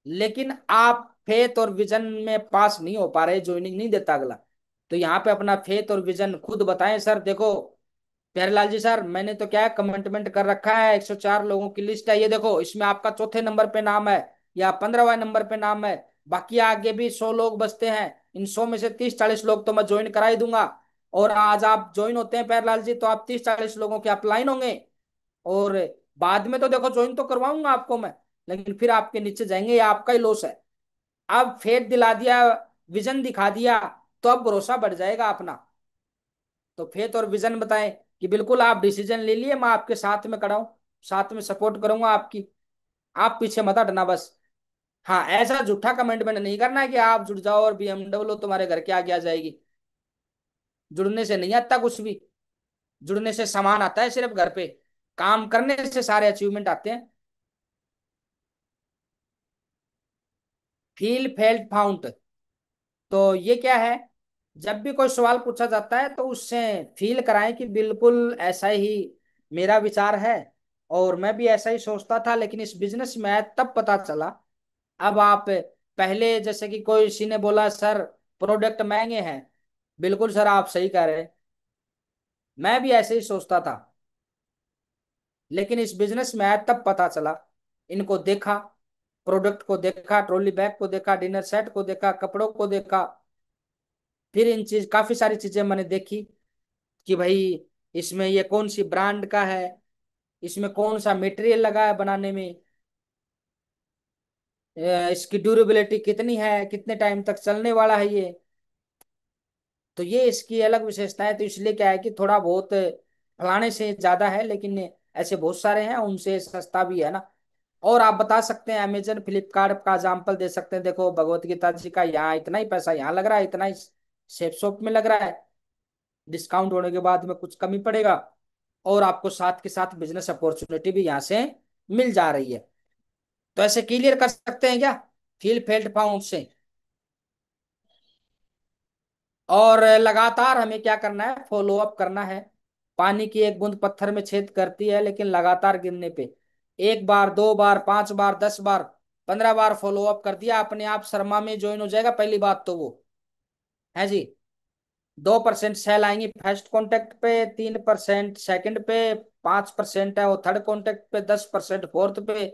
Speaker 1: लेकिन आप फेथ और विजन में पास नहीं हो पा रहे, ज्वाइनिंग नहीं देता अगला। तो यहाँ पे अपना फेथ और विजन खुद बताएं सर। देखो प्यारेलाल जी सर, मैंने तो क्या है, कमिटमेंट कर रखा है, 104 लोगों की लिस्ट है, ये देखो इसमें आपका चौथे नंबर पे नाम है या 15वें नंबर पे नाम है। बाकी आगे भी 100 लोग बचते हैं, इन 100 में से 30-40 लोग तो मैं ज्वाइन करा ही दूंगा। और आज आप ज्वाइन होते हैं प्यारेलाल जी, तो आप 30-40 लोगों के अपलाइन होंगे। और बाद में तो देखो ज्वाइन तो करवाऊंगा आपको मैं, लेकिन फिर आपके नीचे जाएंगे, ये आपका ही लॉस है। अब फेथ दिला दिया, विजन दिखा दिया, तो अब भरोसा बढ़ जाएगा अपना। तो फेथ और विजन बताएं कि बिल्कुल आप डिसीजन ले लिए, मैं आपके साथ में खड़ा हूं, साथ में सपोर्ट करूंगा आपकी, आप पीछे मत हटना बस। हाँ, ऐसा झूठा कमेंटमेंट नहीं करना है कि आप जुड़ जाओ और बीएमडब्ल्यू तुम्हारे घर के आगे आ जाएगी। जुड़ने से नहीं आता कुछ भी, जुड़ने से सामान आता है सिर्फ घर पे, काम करने से सारे अचीवमेंट आते हैं। फील फेल्ट फाउंड, तो ये क्या है, जब भी कोई सवाल पूछा जाता है तो उससे फील कराएं कि बिल्कुल ऐसा ही मेरा विचार है, और मैं भी ऐसा ही सोचता था, लेकिन इस बिजनेस में आया तब पता चला। अब आप पहले, जैसे कि कोई किसी ने बोला सर प्रोडक्ट महंगे हैं, बिल्कुल सर आप सही कह रहे हैं, मैं भी ऐसे ही सोचता था, लेकिन इस बिजनेस में आया तब पता चला। इनको देखा, प्रोडक्ट को देखा, ट्रॉली बैग को देखा, डिनर सेट को देखा, कपड़ों को देखा, फिर इन चीज काफी सारी चीजें मैंने देखी कि भाई इसमें ये कौन सी ब्रांड का है, इसमें कौन सा मटेरियल लगा है बनाने में, इसकी ड्यूरेबिलिटी कितनी है, कितने टाइम तक चलने वाला है ये। तो ये इसकी अलग विशेषता है, तो इसलिए क्या है कि थोड़ा बहुत फलाने से ज्यादा है, लेकिन ऐसे बहुत सारे हैं उनसे सस्ता भी है ना। और आप बता सकते हैं, अमेजन फ्लिपकार्ट का एग्जाम्पल दे सकते हैं, देखो भगवत गीता जी का यहाँ इतना ही पैसा यहाँ लग रहा है, इतना ही सेफ शॉप में लग रहा है, डिस्काउंट होने के बाद में कुछ कमी पड़ेगा, और आपको साथ के साथ बिजनेस अपॉर्चुनिटी भी यहाँ से मिल जा रही है। तो ऐसे क्लियर कर सकते हैं क्या फील फेल्ट फाउंड से? और लगातार हमें क्या करना है, फॉलो अप करना है। पानी की एक बूंद पत्थर में छेद करती है, लेकिन लगातार गिरने पे, एक बार, दो बार, 5 बार, 10 बार, 15 बार फॉलो अप कर दिया, अपने आप शर्मा में ज्वाइन हो जाएगा। पहली बात तो वो है जी। 2% सेल आएंगी फर्स्ट कॉन्टेक्ट पे, 3% सेकंड पे, 5% है वो थर्ड कॉन्टेक्ट पे, 10% फोर्थ पे,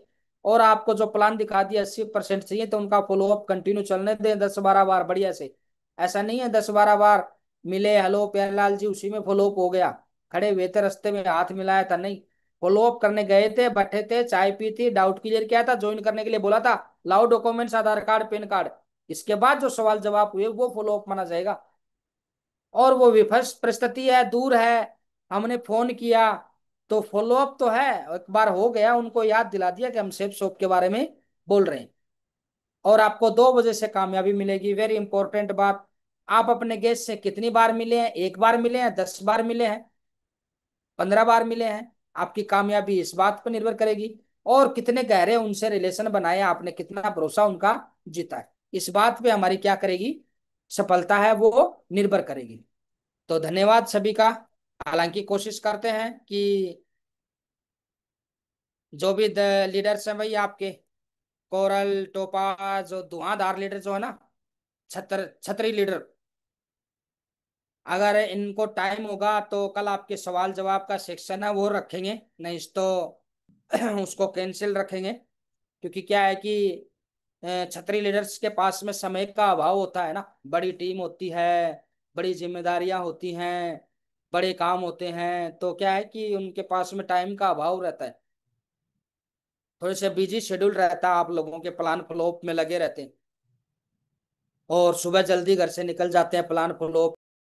Speaker 1: और आपको जो प्लान दिखा दिया 80% चाहिए, तो उनका फॉलोअप कंटिन्यू चलने दें 10-12 बार बढ़िया से। ऐसा नहीं है 10-12 बार मिले, हेलो प्यारेलाल जी, उसी में फॉलोअप हो गया। खड़े हुए थे रास्ते में, हाथ मिलाया था, नहीं। फॉलोअप करने गए थे, बैठे थे, चाय पी थी, डाउट क्लियर किया था, ज्वाइन करने के लिए बोला था, लाओ डॉक्यूमेंट्स, आधार कार्ड, पैन कार्ड। इसके बाद जो सवाल जवाब हुए वो फॉलोअप माना जाएगा। और वो विफर्स परिस्थिति है, दूर है, हमने फोन किया, तो फॉलोअप तो है, एक बार हो गया, उनको याद दिला दिया कि हम सेफ शॉप के बारे में बोल रहे हैं। और आपको 2 वजह से कामयाबी मिलेगी, वेरी इंपॉर्टेंट बात। आप अपने गेस्ट से कितनी बार मिले हैं, 1 बार मिले हैं, 10 बार मिले हैं, 15 बार मिले हैं, आपकी कामयाबी इस बात पर निर्भर करेगी। और कितने गहरे उनसे रिलेशन बनाए आपने, कितना भरोसा उनका जीता है, इस बात पे हमारी क्या करेगी, सफलता है वो निर्भर करेगी। तो धन्यवाद सभी का। हालांकि कोशिश करते हैं कि जो भी लीडर्स हैं भाई आपके, कोरल, टोपा, जो धुआंधार लीडर जो है ना, छतरी लीडर, अगर इनको टाइम होगा तो कल आपके सवाल जवाब का सेक्शन है वो रखेंगे, नहीं तो उसको कैंसिल रखेंगे। क्योंकि क्या है कि छतरी लीडर्स के पास में समय का अभाव होता है ना, बड़ी टीम होती है, बड़ी जिम्मेदारियां होती हैं, बड़े काम होते हैं, तो क्या है कि उनके पास में टाइम का अभाव रहता है, थोड़े से बिजी शेड्यूल रहता है, आप लोगों के प्लान फ्लोप में लगे रहते हैं, और सुबह जल्दी घर से निकल जाते हैं प्लान फ्लोप